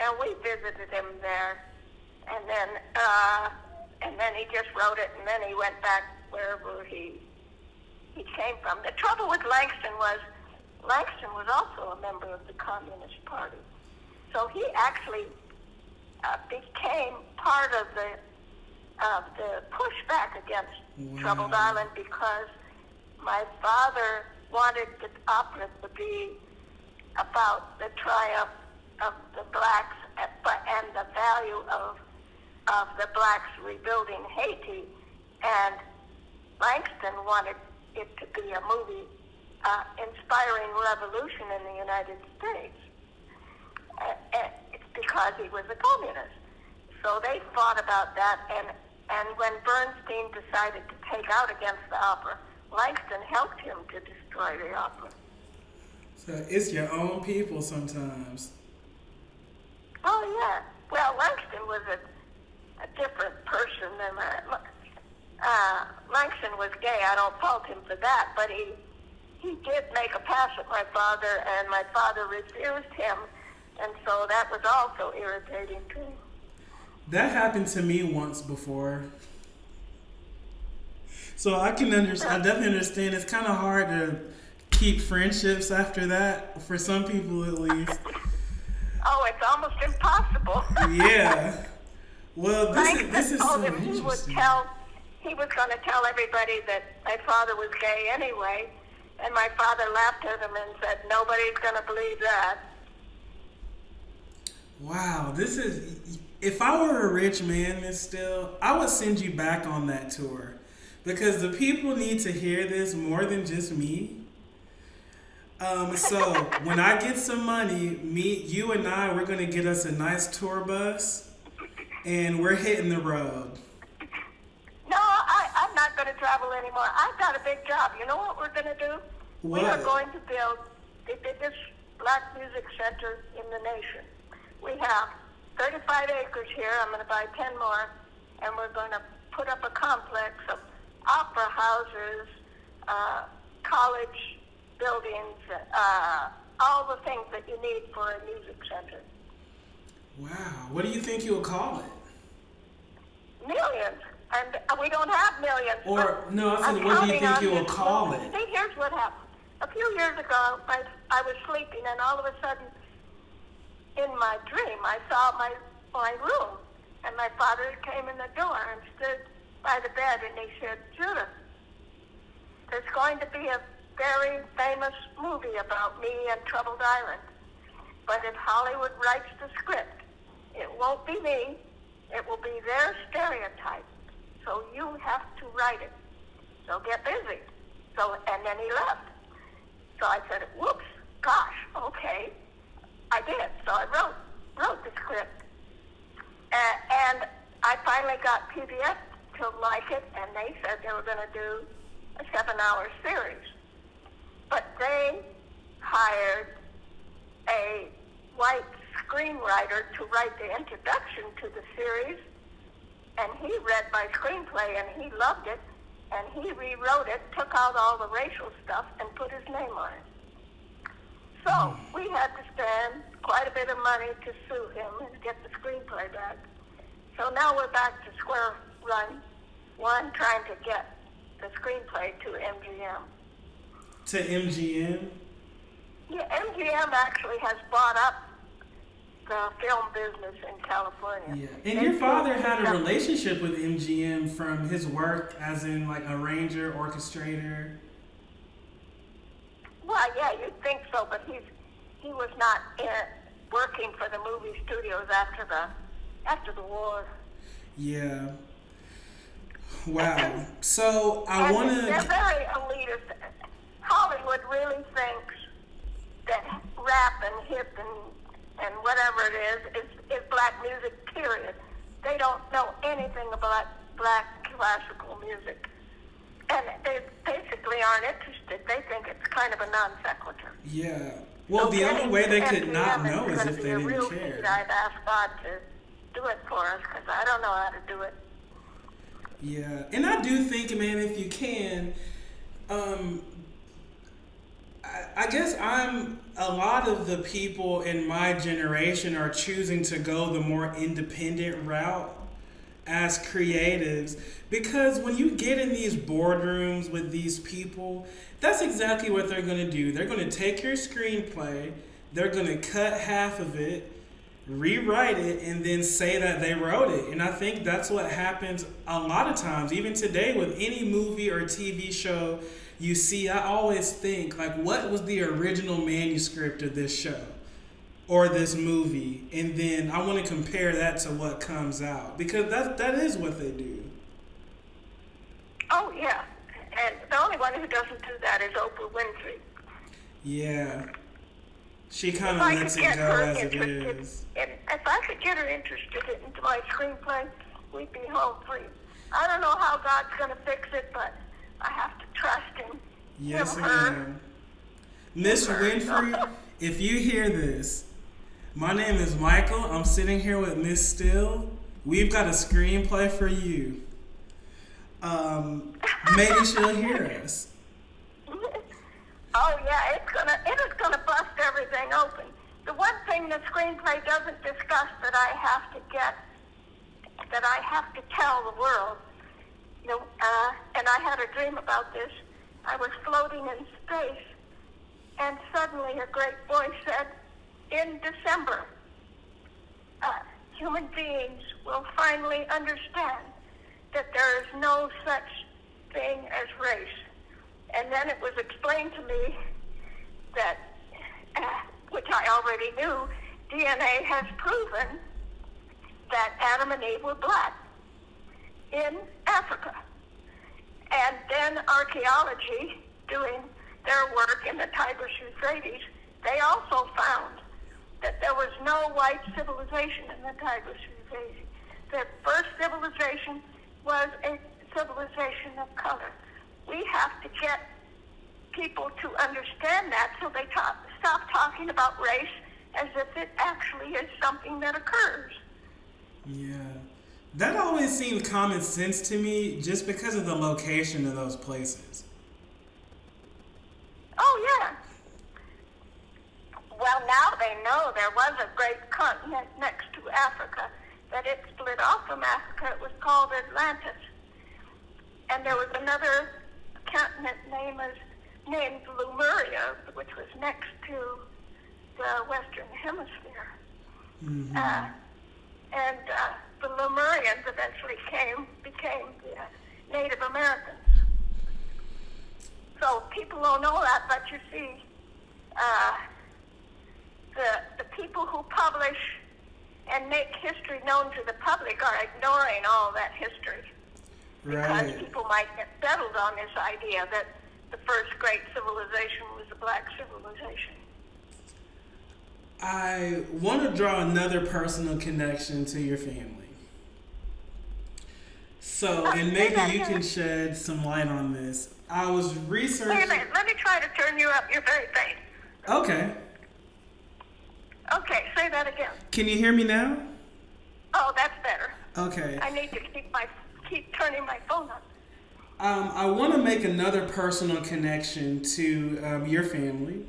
And we visited him there. And then he just wrote it, and then he went back wherever he came from. The trouble with Langston was also a member of the Communist Party. So he actually became part of the pushback against Troubled Island, because my father wanted the opera to be about the triumph of the blacks and the value of the blacks rebuilding Haiti, and Langston wanted it to be a movie inspiring revolution in the United States. It's because he was a communist. So they fought about that, and when Bernstein decided to take out against the opera, Langston helped him to destroy the opera. So it's your own people sometimes. Oh, yeah. Well, Langston was a different person than Langston was gay. I don't fault him for that, but he did make a pass at my father, and my father refused him, and so that was also irritating to him. That happened to me once before. So I can understand. I definitely understand. It's kind of hard to keep friendships after that, for some people at least. Oh, it's almost impossible. Yeah. Well, this is so him interesting. He was going to tell everybody that my father was gay anyway, and my father laughed at him and said, "Nobody's going to believe that." Wow, if I were a rich man, Miss Still, I would send you back on that tour, because the people need to hear this more than just me. So when I get some money, you and I, we're gonna get us a nice tour bus, and we're hitting the road. No, I'm not going to travel anymore. I've got a big job. You know what we're going to do? What? We are going to build the biggest black music center in the nation. We have 35 acres here. I'm going to buy 10 more, and we're going to put up a complex of opera houses, college buildings, all the things that you need for a music center. Wow. What do you think you'll call it? Millions. And we don't have millions. Or, no, I said, what do you think you will call it? See, here's what happened. A few years ago, I was sleeping, and all of a sudden, in my dream, I saw my room. And my father came in the door and stood by the bed, and he said, "Judith, there's going to be a very famous movie about me and Troubled Island. But if Hollywood writes the script, it won't be me. It will be their stereotype. So you have to write it. So get busy." And then he left. So I said, "Whoops, gosh, okay." I did. So I wrote the script. And I finally got PBS to like it, and they said they were going to do a 7-hour series. But they hired a white screenwriter to write the introduction to the series, and he read my screenplay, and he loved it, and he rewrote it, took out all the racial stuff, and put his name on it. So we had to spend quite a bit of money to sue him and get the screenplay back. So now we're back to square one, trying to get the screenplay to MGM. To MGM? Yeah, MGM actually has bought up the film business in California. Yeah. And your father had a relationship with MGM from his work as in like arranger, orchestrator. Well, yeah, you'd think so, but he was not working for the movie studios after the war. Yeah. Wow. So I want They're to. very elitist. Hollywood really thinks that rap and hip and whatever it is black music, period. They don't know anything about black classical music. And they basically aren't interested. They think it's kind of a non sequitur. Yeah. Well, So the only way they could MGM not know is gonna if be they a didn't real care. feat. I've asked God to do it for us because I don't know how to do it. Yeah, and I do think, man, if you can, I guess a lot of the people in my generation are choosing to go the more independent route as creatives, because when you get in these boardrooms with these people, that's exactly what they're going to do. They're going to take your screenplay, they're going to cut half of it, rewrite it, and then say that they wrote it. And I think that's what happens a lot of times, even today with any movie or TV show you see. I always think, like, what was the original manuscript of this show or this movie? And then I want to compare that to what comes out, because that is what they do. Oh, yeah. And the only one who doesn't do that is Oprah Winfrey. Yeah. She kind If of I lets could it get go her as it interested, is. if I could get her interested into my screenplay, we'd be home free. I don't know how God's going to fix it, but I have to trust him. Yes, Him, her. ma'am. Miss Winfrey, if you hear this, my name is Michael. I'm sitting here with Miss Still. We've got a screenplay for you. Maybe she'll hear us. Oh yeah, it is gonna bust everything open. The one thing the screenplay doesn't discuss that I have to tell the world, and I had a dream about this. I was floating in space, and suddenly a great voice said, "In December, human beings will finally understand that there is no such thing as race." And then it was explained to me that, which I already knew, DNA has proven that Adam and Eve were black in Africa. And then archaeology, doing their work in the Tigris-Euphrates, they also found that there was no white civilization in the Tigris-Euphrates. The first civilization was a civilization of color. We have to get people to understand that so they stop talking about race as if it actually is something that occurs. Yeah. That always seemed common sense to me, just because of the location of those places. Oh, yeah. Well, now they know there was a great continent next to Africa, that it split off from Africa. It was called Atlantis. And there was another continent named Lemuria, which was next to the Western Hemisphere. Mm-hmm. And the Lemurians eventually became the Native Americans. So people don't know that, but you see, the people who publish and make history known to the public are ignoring all that history. Because Right. people might get settled on this idea that the first great civilization was a black civilization. I want to draw another personal connection to your family. So, and maybe you can shed some light on this. I was Wait a researching. minute, let me try to turn you up. You're very faint. Okay. Okay, say that again. Can you hear me now? Oh, that's better. Okay. I need to keep turning my phone up. I want to make another personal connection to your family.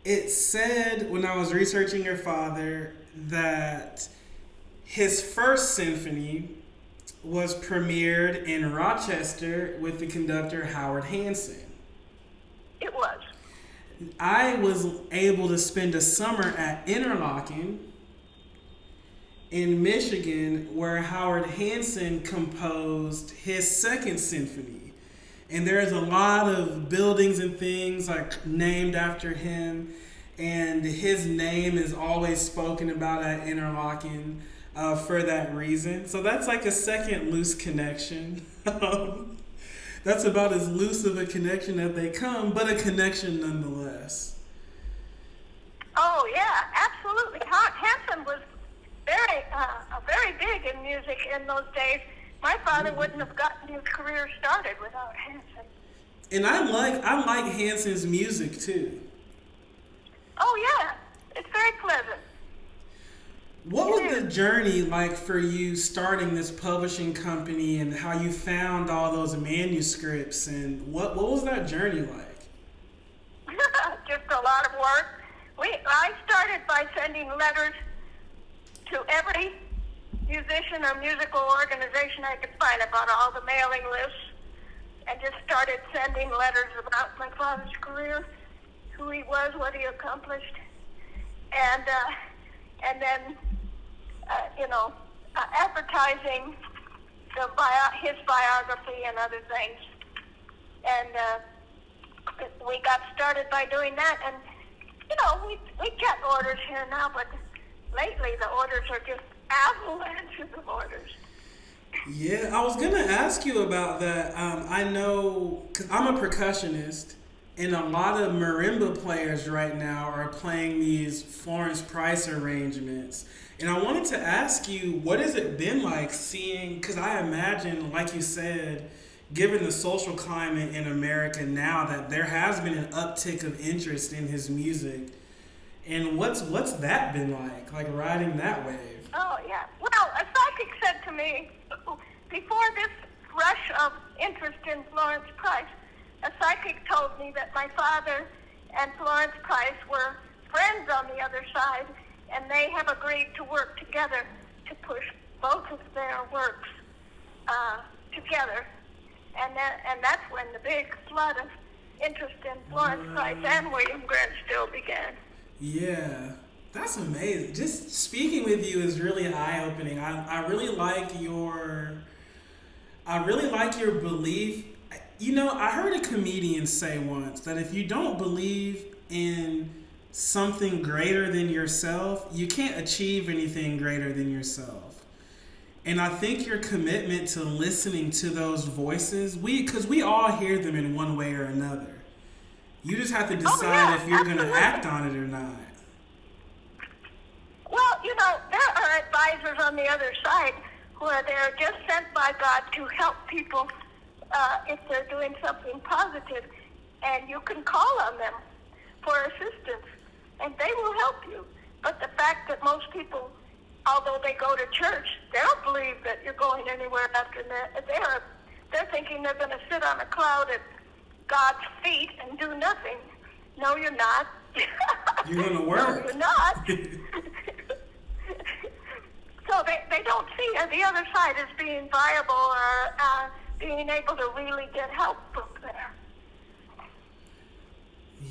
It said when I was researching your father that his first symphony was premiered in Rochester with the conductor Howard Hanson. It was. I was able to spend a summer at Interlochen in Michigan, where Howard Hanson composed his second symphony. And there's a lot of buildings and things like named after him, and his name is always spoken about at Interlocking for that reason. So that's like a second loose connection. That's about as loose of a connection that they come, but a connection nonetheless. Oh yeah, absolutely. Hanson was very big in music in those days. My father wouldn't have gotten his career started without Hanson. And I like Hanson's music too. Oh yeah, it's very pleasant. What was the journey like for you starting this publishing company, and how you found all those manuscripts, and what was that journey like? Just a lot of work. I started by sending letters to every musician or musical organization I could find about all the mailing lists, and just started sending letters about my father's career, who he was, what he accomplished, and then advertising his biography and other things. And we got started by doing that, and we get orders here now, but lately the orders are just avalanches of orders. Yeah, I was gonna ask you about that. I know, cause I'm a percussionist, and a lot of marimba players right now are playing these Florence Price arrangements. And I wanted to ask you, what has it been like seeing, because I imagine, like you said, given the social climate in America now, that there has been an uptick of interest in his music. And what's that been like riding that wave? Oh, yeah. Well, a psychic said to me, before this rush of interest in Florence Price, a psychic told me that my father and Florence Price were friends on the other side, and they have agreed to work together to push both of their works together. And that's when the big flood of interest in Florence Price and William Grant Still began. Yeah, that's amazing. Just speaking with you is really eye-opening. I really like your belief. I heard a comedian say once that if you don't believe in something greater than yourself, you can't achieve anything greater than yourself. And I think your commitment to listening to those voices, because we all hear them in one way or another. You just have to decide if you're going to act on it or not. Well, there are advisors on the other side who are there just sent by God to help people if they're doing something positive, and you can call on them for assistance, and they will help you. But the fact that most people, although they go to church, they don't believe that you're going anywhere after that. They're thinking they're going to sit on a cloud at God's feet and do nothing. No, you're not. You're going to work. No, you're not. So they don't see the other side as being viable or being able to really get help from there.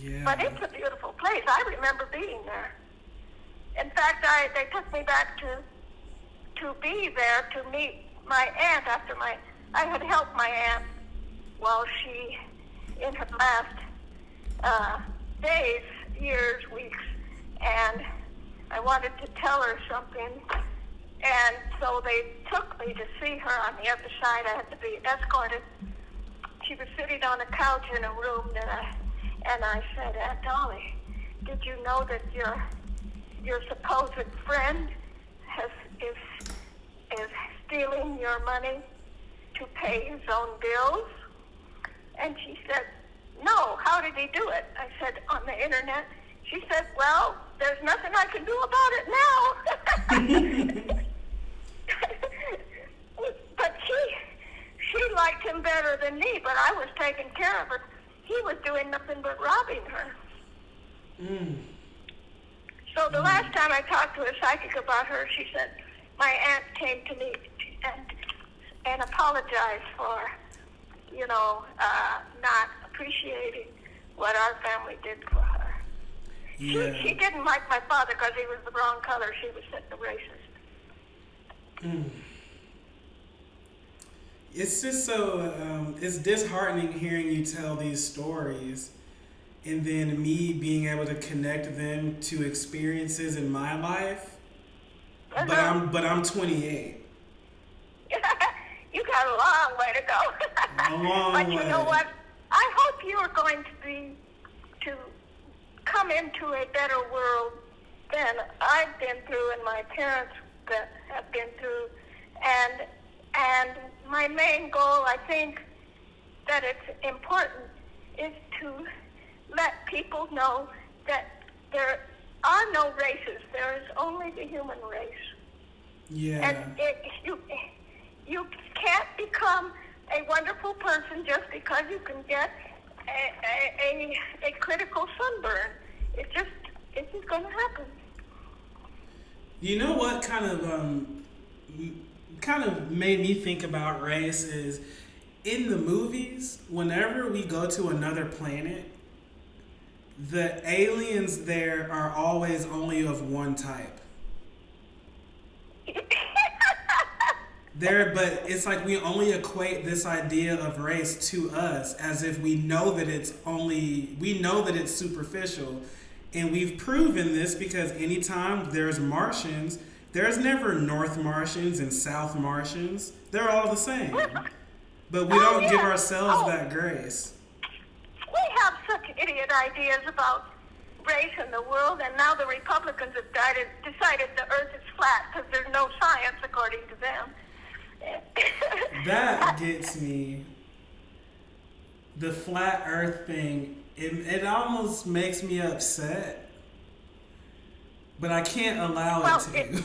Yeah. But it's a beautiful place. I remember being there. In fact, they took me back to be there to meet my aunt after I had helped my aunt while she, in her last days, years, weeks, and I wanted to tell her something. And so they took me to see her on the other side. I had to be escorted. She was sitting on a couch in a room, and I said, Aunt Dolly, did you know that your supposed friend is stealing your money to pay his own bills? And she said, no, how did he do it? I said, on the internet. She said, well, there's nothing I can do about it now. But she liked him better than me, but I was taking care of her. He was doing nothing but robbing her. Mm. So the last time I talked to a psychic about her, she said, my aunt came to me and apologized for, not appreciating what our family did for her. Yeah. She didn't like my father because he was the wrong color. She was such a racist. Mm. It's just so it's disheartening hearing you tell these stories, and then me being able to connect them to experiences in my life. But I'm 28. You got a long way to go. A long But you way. know what? I hope you are going to come into a better world than I've been through and my parents that have been through. And my main goal, I think, that it's important is to let people know that there are no races. There is only the human race. Yeah. And you can't become a wonderful person just because you can get a critical sunburn. It's just going to happen. You know what kind of made me think about race is in the movies, whenever we go to another planet, the aliens there are always only of one type. But it's like we only equate this idea of race to us as if we know that it's superficial. And we've proven this because anytime there's Martians, there's never North Martians and South Martians. They're all the same. But we don't give ourselves that grace. We have such idiot ideas about race in the world, and now the Republicans have decided the earth is flat because there's no science according to them. That gets me. The flat earth thing, it almost makes me upset. But I can't allow it to.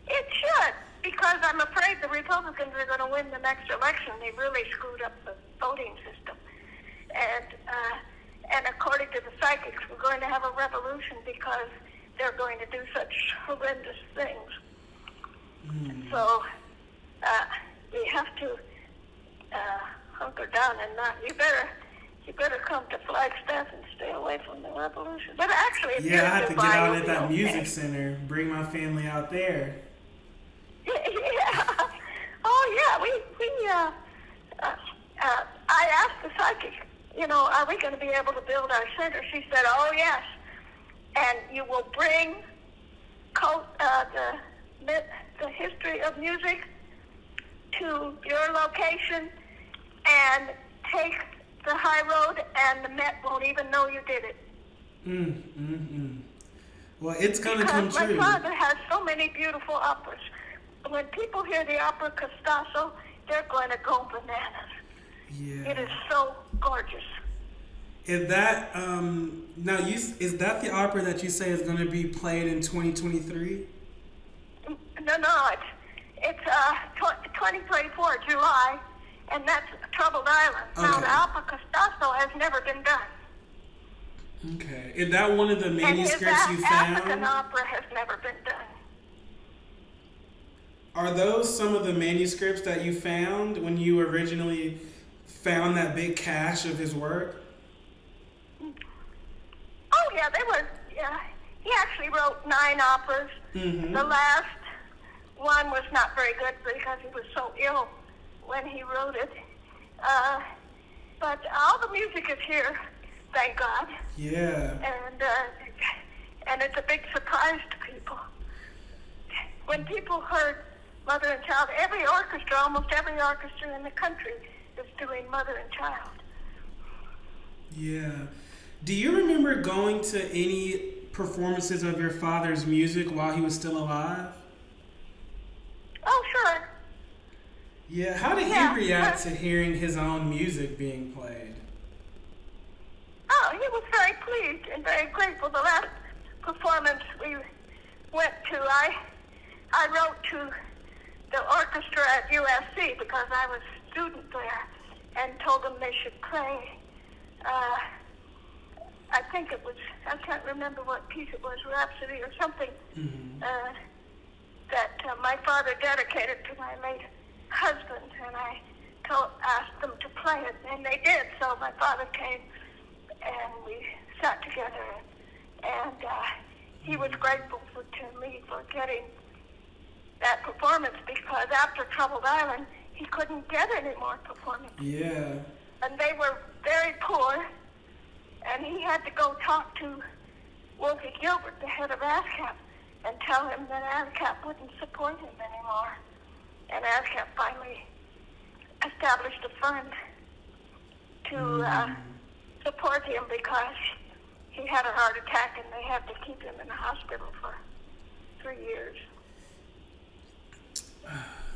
It should, because I'm afraid the Republicans are going to win the next election. They really screwed up the voting system. And according to the psychics, we're going to have a revolution because they're going to do such horrendous things. So we have to hunker down and not. You better come to Flagstaff and stay away from the revolution. But actually, if I have to get out at that okay. music center. Bring my family out there. Yeah. Oh yeah. I asked the psychic, are we going to be able to build our center? She said, oh yes, and you will bring the history of music to your location and take the high road, and the Met won't even know you did it. Well, it's going to come true. My father has so many beautiful operas. When people hear the opera Costanzo, they're going to go bananas. Yeah. It is so gorgeous. Is that is that the opera that you say is going to be played in 2023? No, it's 2024 July, and that's Troubled Island. Okay. Now the opera Costanzo has never been done. Okay, is that one of the manuscripts you found? African opera has never been done. Are those some of the manuscripts that you found when you originally found that big cache of his work? Oh yeah, they were. Yeah, he actually wrote 9 operas. Mm-hmm. The last one was not very good because he was so ill when he wrote it. But all the music is here, thank God. Yeah. And it's a big surprise to people. When people heard Mother and Child, almost every orchestra in the country is doing Mother and Child. Yeah. Do you remember going to any performances of your father's music while he was still alive? Oh, sure. Yeah. How did he react to hearing his own music being played? Oh, he was very pleased and very grateful. The last performance we went to, I wrote to the orchestra at USC because I was a student there and told them they should play. I think it was, I can't remember what piece it was, Rhapsody or something, that my father dedicated to my late husband, and I asked them to play it, and they did. So my father came, and we sat together, and he was grateful to me for getting that performance, because after Troubled Island, he couldn't get any more performances. Yeah. And they were very poor, and he had to go talk to Wolfie Gilbert, the head of ASCAP, and tell him that ASCAP wouldn't support him anymore. And ASCAP finally established a fund to support him because he had a heart attack and they had to keep him in the hospital for 3 years.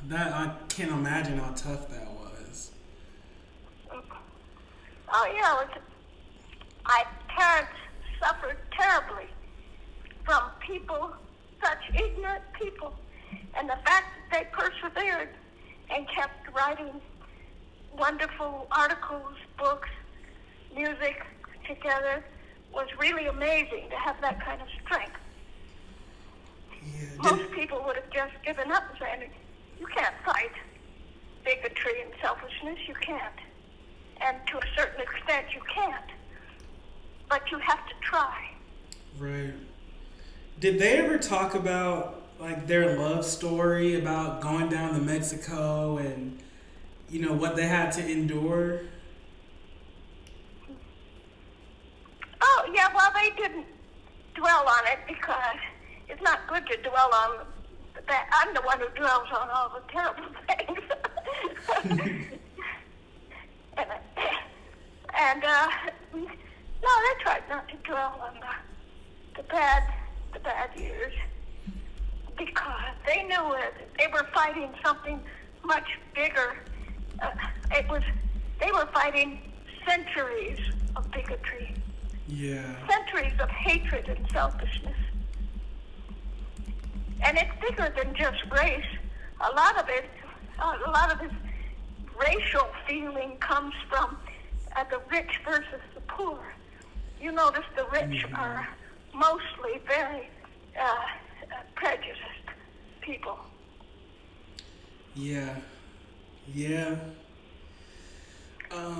That I can't imagine how tough that was. Oh yeah, my parents suffered terribly from people, such ignorant people, and the fact that they persevered and kept writing wonderful articles, books, music together was really amazing to have that kind of strength. Yeah. Most people would have just given up and said, you can't fight bigotry and selfishness, you can't. And to a certain extent, you can't. But you have to try. Right. Did they ever talk about like their love story about going down to Mexico and, you know, what they had to endure? Oh, yeah, well, they didn't dwell on it because it's not good to dwell on that. I'm the one who dwells on all the terrible things. and no, they tried not to dwell on the bad years because they knew they were fighting something much bigger. They were fighting centuries of bigotry. Yeah. Centuries of hatred and selfishness. And it's bigger than just race. A lot of this racial feeling comes from the rich versus the poor. You notice the rich are mostly very prejudiced people. Yeah. Yeah.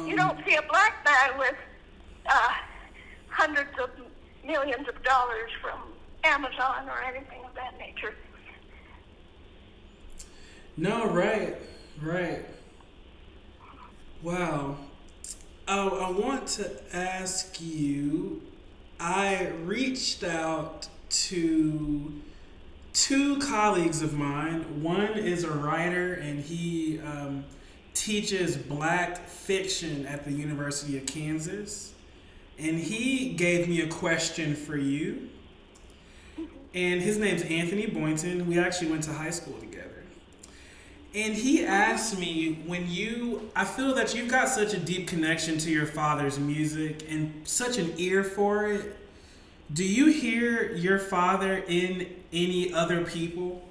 You don't see a black man with hundreds of millions of dollars from Amazon or anything of that nature. No, right. Wow. I want to ask you, I reached out to 2 colleagues of mine. One is a writer and he teaches black fiction at the University of Kansas. And he gave me a question for you. And his name's Anthony Boynton. We actually went to high school together. And he asked me, I feel that you've got such a deep connection to your father's music and such an ear for it. Do you hear your father in any other people?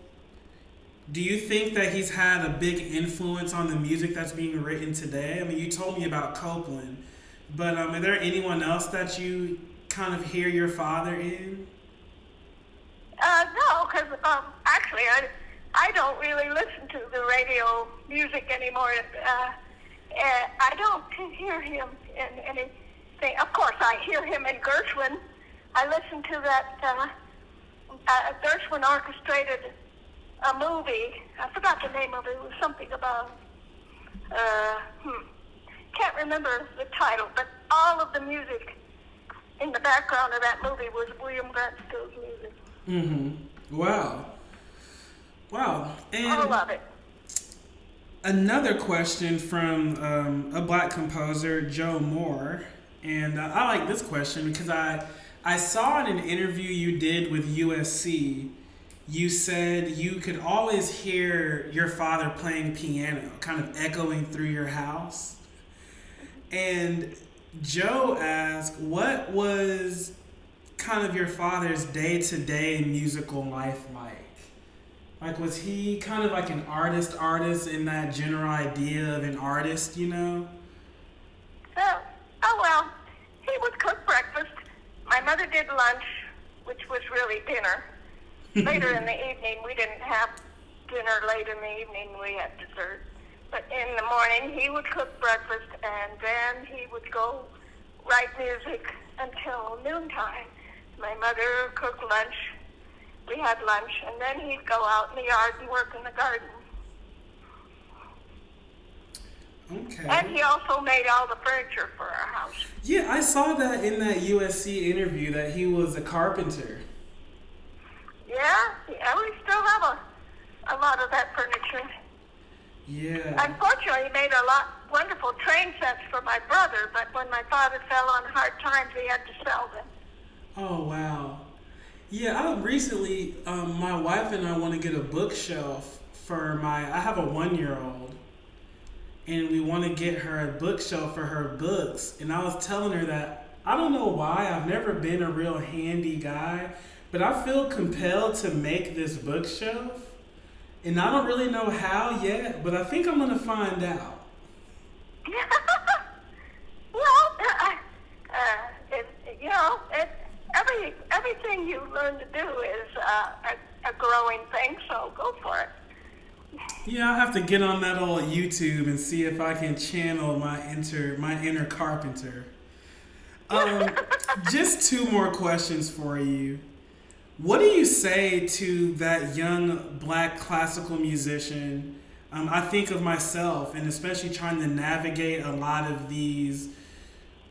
Do you think that he's had a big influence on the music that's being written today? I mean, you told me about Copeland, but are there anyone else that you kind of hear your father in? No, because actually I don't really listen to the radio music anymore. I don't hear him in anything. Of course, I hear him in Gershwin. I listen to that Gershwin orchestrated a movie. I forgot the name of it. It was something about, can't remember the title, but all of the music in the background of that movie was William Grant Still's music. Mm-hmm. Wow. And all of it. Another question from a black composer, Joe Moore. And I like this question because I saw in an interview you did with USC, you said you could always hear your father playing piano, kind of echoing through your house. And Joe asked, what was kind of your father's day-to-day musical life like? Like, was he kind of like an artist in that general idea of an artist, you know? Well, he would cook breakfast. My mother did lunch, which was really dinner. Later in the evening, we didn't have dinner. Late in the evening, we had dessert. But in the morning, he would cook breakfast, and then he would go write music until noontime. My mother cooked lunch. We had lunch, and then he'd go out in the yard and work in the garden. Okay. And he also made all the furniture for our house. Yeah, I saw that in that USC interview that he was a carpenter. Yeah, we still have a lot of that furniture. Yeah. Unfortunately, he made a lot wonderful train sets for my brother, but when my father fell on hard times, he had to sell them. Oh, wow. Yeah, I recently, my wife and I want to get a bookshelf for I have a 1-year-old, and we want to get her a bookshelf for her books. And I was telling her that I don't know why, I've never been a real handy guy, but I feel compelled to make this bookshelf. And I don't really know how yet, but I think I'm going to find out. Well, everything you learn to do is a growing thing, so go for it. Yeah, I'll have to get on that old YouTube and see if I can channel my inner carpenter. Just 2 more questions for you. What do you say to that young black classical musician? I think of myself, and especially trying to navigate a lot of these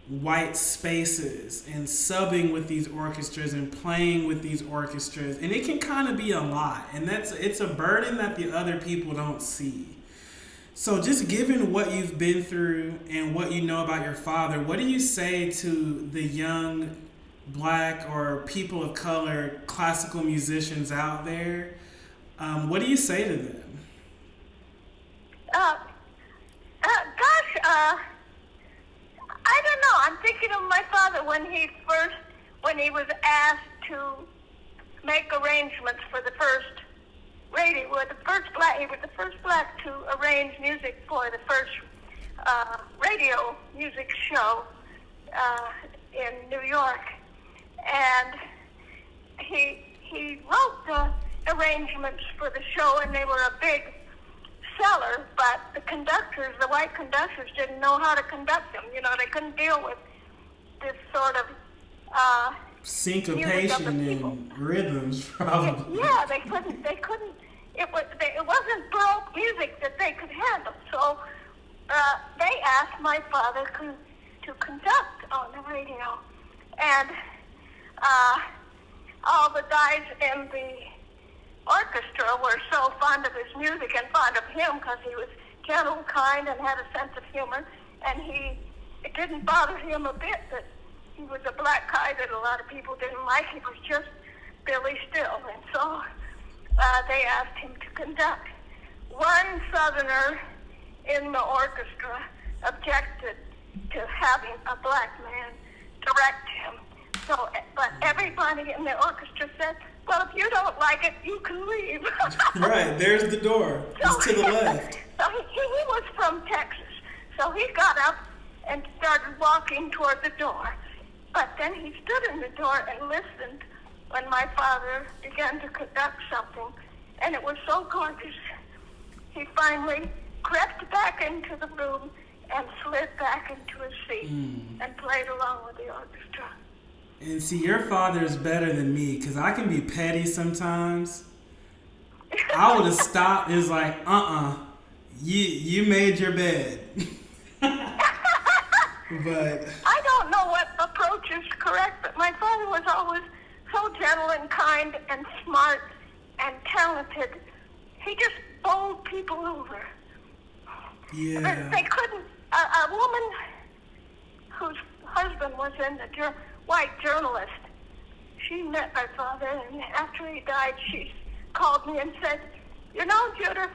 white spaces and subbing with these orchestras and playing with these orchestras, and it can kind of be a lot, and it's a burden that the other people don't see. So just given what you've been through and what you know about your father, what do you say to the young black or people of color classical musicians out there? What do you say to them? I don't know. I'm thinking of my father when he was asked to make arrangements for the first radio. He was the first black to arrange music for the first radio music show in New York, and he wrote the arrangements for the show, and they were a big seller, but the white conductors didn't know how to conduct them. They couldn't deal with this sort of syncopation and rhythms, probably. Yeah, they couldn't. It wasn't Baroque music that they could handle. So they asked my father to conduct on the radio, and all the guys in the orchestra were so fond of his music and fond of him because he was gentle, kind, and had a sense of humor. And it didn't bother him a bit that he was a black guy that a lot of people didn't like. He was just Billy Still. And so they asked him to conduct. One Southerner in the orchestra objected to having a black man direct him. But everybody in the orchestra said, well, if you don't like it, you can leave. Right, there's the door. It's to the left. So he was from Texas. So he got up and started walking toward the door. But then he stood in the door and listened when my father began to conduct something. And it was so gorgeous. He finally crept back into the room and slid back into his seat and played along with the orchestra. And see, your father is better than me because I can be petty sometimes. I would have stopped and was like, you made your bed. But I don't know what approach is correct, but my father was always so gentle and kind and smart and talented. He just bowled people over. Yeah. But they couldn't. A woman whose husband was a white journalist, she met my father, and after he died, she called me and said, Judith,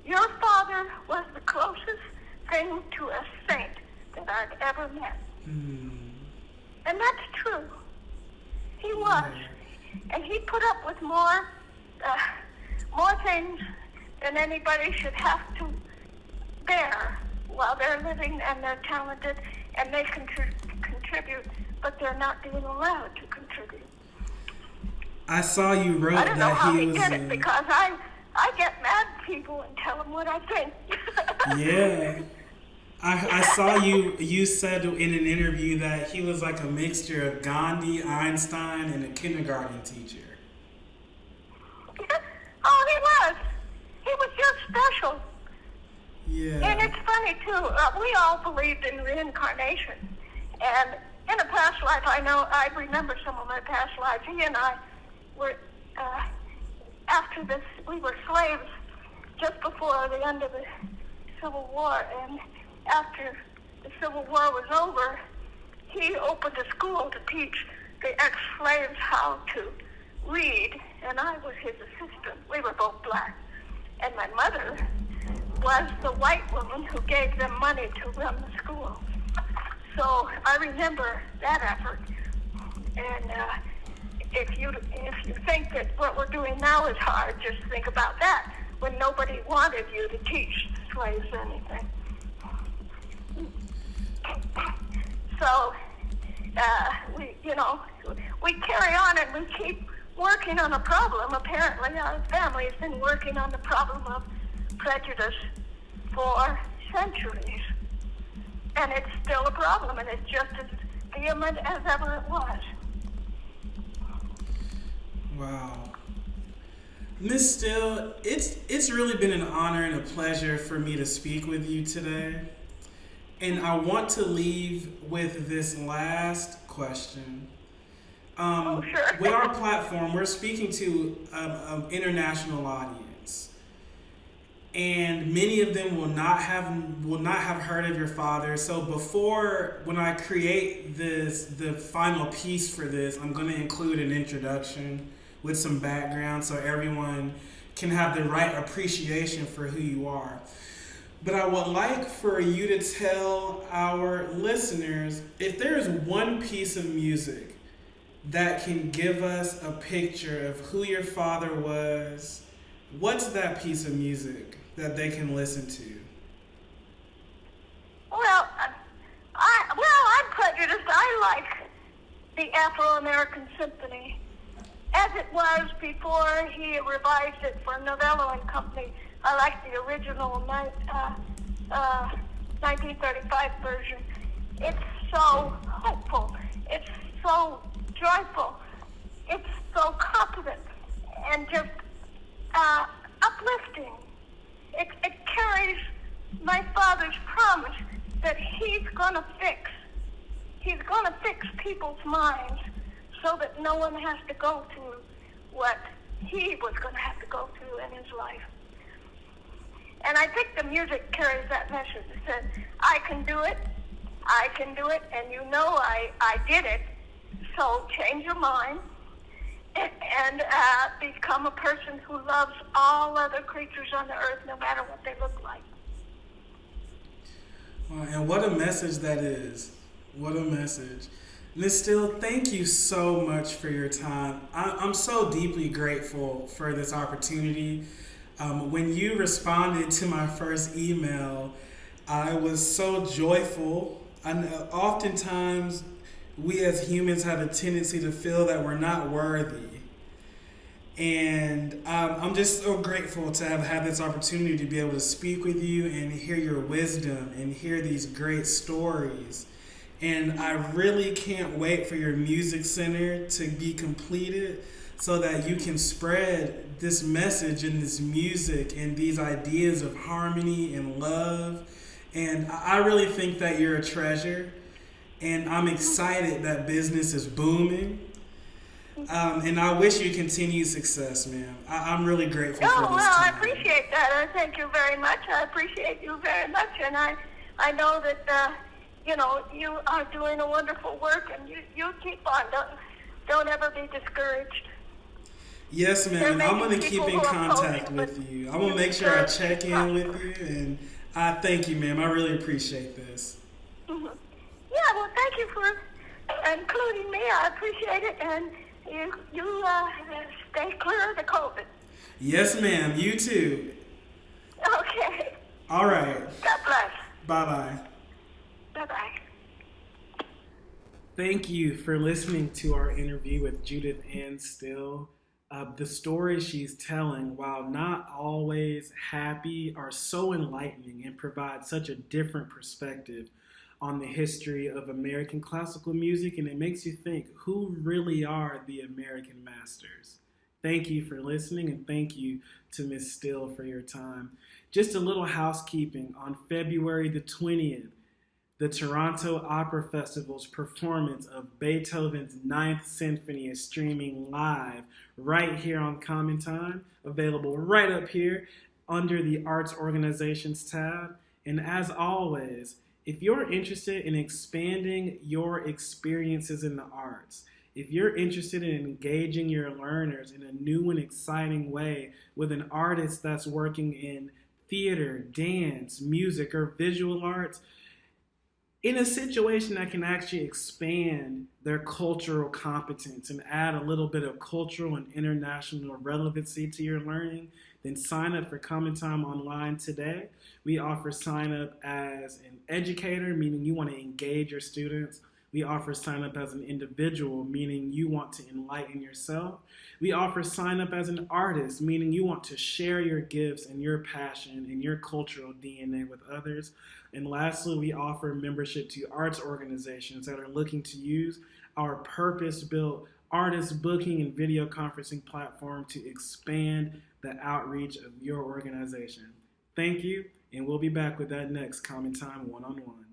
your father was the closest thing to a saint that I've ever met. And that's true. He was. And he put up with more things than anybody should have to bear while they're living and they're talented and they contribute, but they're not being allowed to contribute. I saw you wrote I don't know that how he he was. did it because I get mad at people and tell them what I think. Yeah. I saw you said in an interview that he was like a mixture of Gandhi, Einstein, and a kindergarten teacher. Oh, he was. He was just special. Yeah. And it's funny too. We all believed in reincarnation, and in a past life, I remember some of my past lives. He and I were after this. We were slaves just before the end of the Civil War, and after the Civil War was over, he opened a school to teach the ex-slaves how to read, and I was his assistant. We were both black, and my mother was the white woman who gave them money to run the school. So I remember that effort. And if you think that what we're doing now is hard, just think about that. When nobody wanted you to teach slaves anything. So we carry on and we keep working on a problem. Apparently, our family's been working on the problem of prejudice for centuries. And it's still a problem, and it's just as vehement as ever it was. Wow. Miss Still, it's really been an honor and a pleasure for me to speak with you today. And I want to leave with this last question. Sure. With our platform, we're speaking to an international audience, and many of them will not have heard of your father. So when I create the final piece for this, I'm going to include an introduction with some background so everyone can have the right appreciation for who you are. But I would like for you to tell our listeners if there is one piece of music that can give us a picture of who your father was, what's that piece of music that they can listen to? Well, I'm prejudiced. I like the Afro-American Symphony as it was before he revised it for Novello and Company. I like the original 1935 version. It's so hopeful. It's so joyful. It's so confident and just uplifting. It carries my father's promise that he's going to fix people's minds so that no one has to go through what he was going to have to go through in his life. And I think the music carries that message. It says, I can do it, and you know I did it. So change your mind and become a person who loves all other creatures on the earth, no matter what they look like. Well, and what a message that is. What a message. Miss Still, thank you so much for your time. I'm so deeply grateful for this opportunity. When you responded to my first email, I was so joyful. Oftentimes, we as humans have a tendency to feel that we're not worthy. And I'm just so grateful to have had this opportunity to be able to speak with you and hear your wisdom and hear these great stories. And I really can't wait for your music center to be completed so that you can spread this message and this music and these ideas of harmony and love. And I really think that you're a treasure. And I'm excited that business is booming. And I wish you continued success, ma'am. I'm really grateful for this time. I appreciate that. I thank you very much. I appreciate you very much. And I know that, you are doing a wonderful work, and you keep on. Don't ever be discouraged. Yes, ma'am. And I'm going to keep in contact with you. I'm going to make sure I check in with you. And I thank you, ma'am. I really appreciate this. Mm-hmm. Yeah, well, thank you for including me. I appreciate it. And you stay clear of the COVID. Yes, ma'am. You too. Okay. All right. God bless. Bye-bye. Bye-bye. Thank you for listening to our interview with Judith Anne Still. The stories she's telling, while not always happy, are so enlightening and provide such a different perspective on the history of American classical music, and it makes you think, who really are the American masters? Thank you for listening, and thank you to Ms. Still for your time. Just a little housekeeping. On February the 20th, the Toronto Opera Festival's performance of Beethoven's Ninth Symphony is streaming live right here on CommonTime, available right up here under the Arts Organizations tab. And as always, if you're interested in expanding your experiences in the arts, if you're interested in engaging your learners in a new and exciting way with an artist that's working in theater, dance, music, or visual arts, in a situation that can actually expand their cultural competence and add a little bit of cultural and international relevancy to your learning, then sign up for CommonTime Online today. We offer sign up as an educator, meaning you want to engage your students. We offer sign up as an individual, meaning you want to enlighten yourself. We offer sign up as an artist, meaning you want to share your gifts and your passion and your cultural DNA with others. And lastly, we offer membership to arts organizations that are looking to use our purpose-built artist booking and video conferencing platform to expand the outreach of your organization. Thank you, and we'll be back with that next CommonTime one-on-one.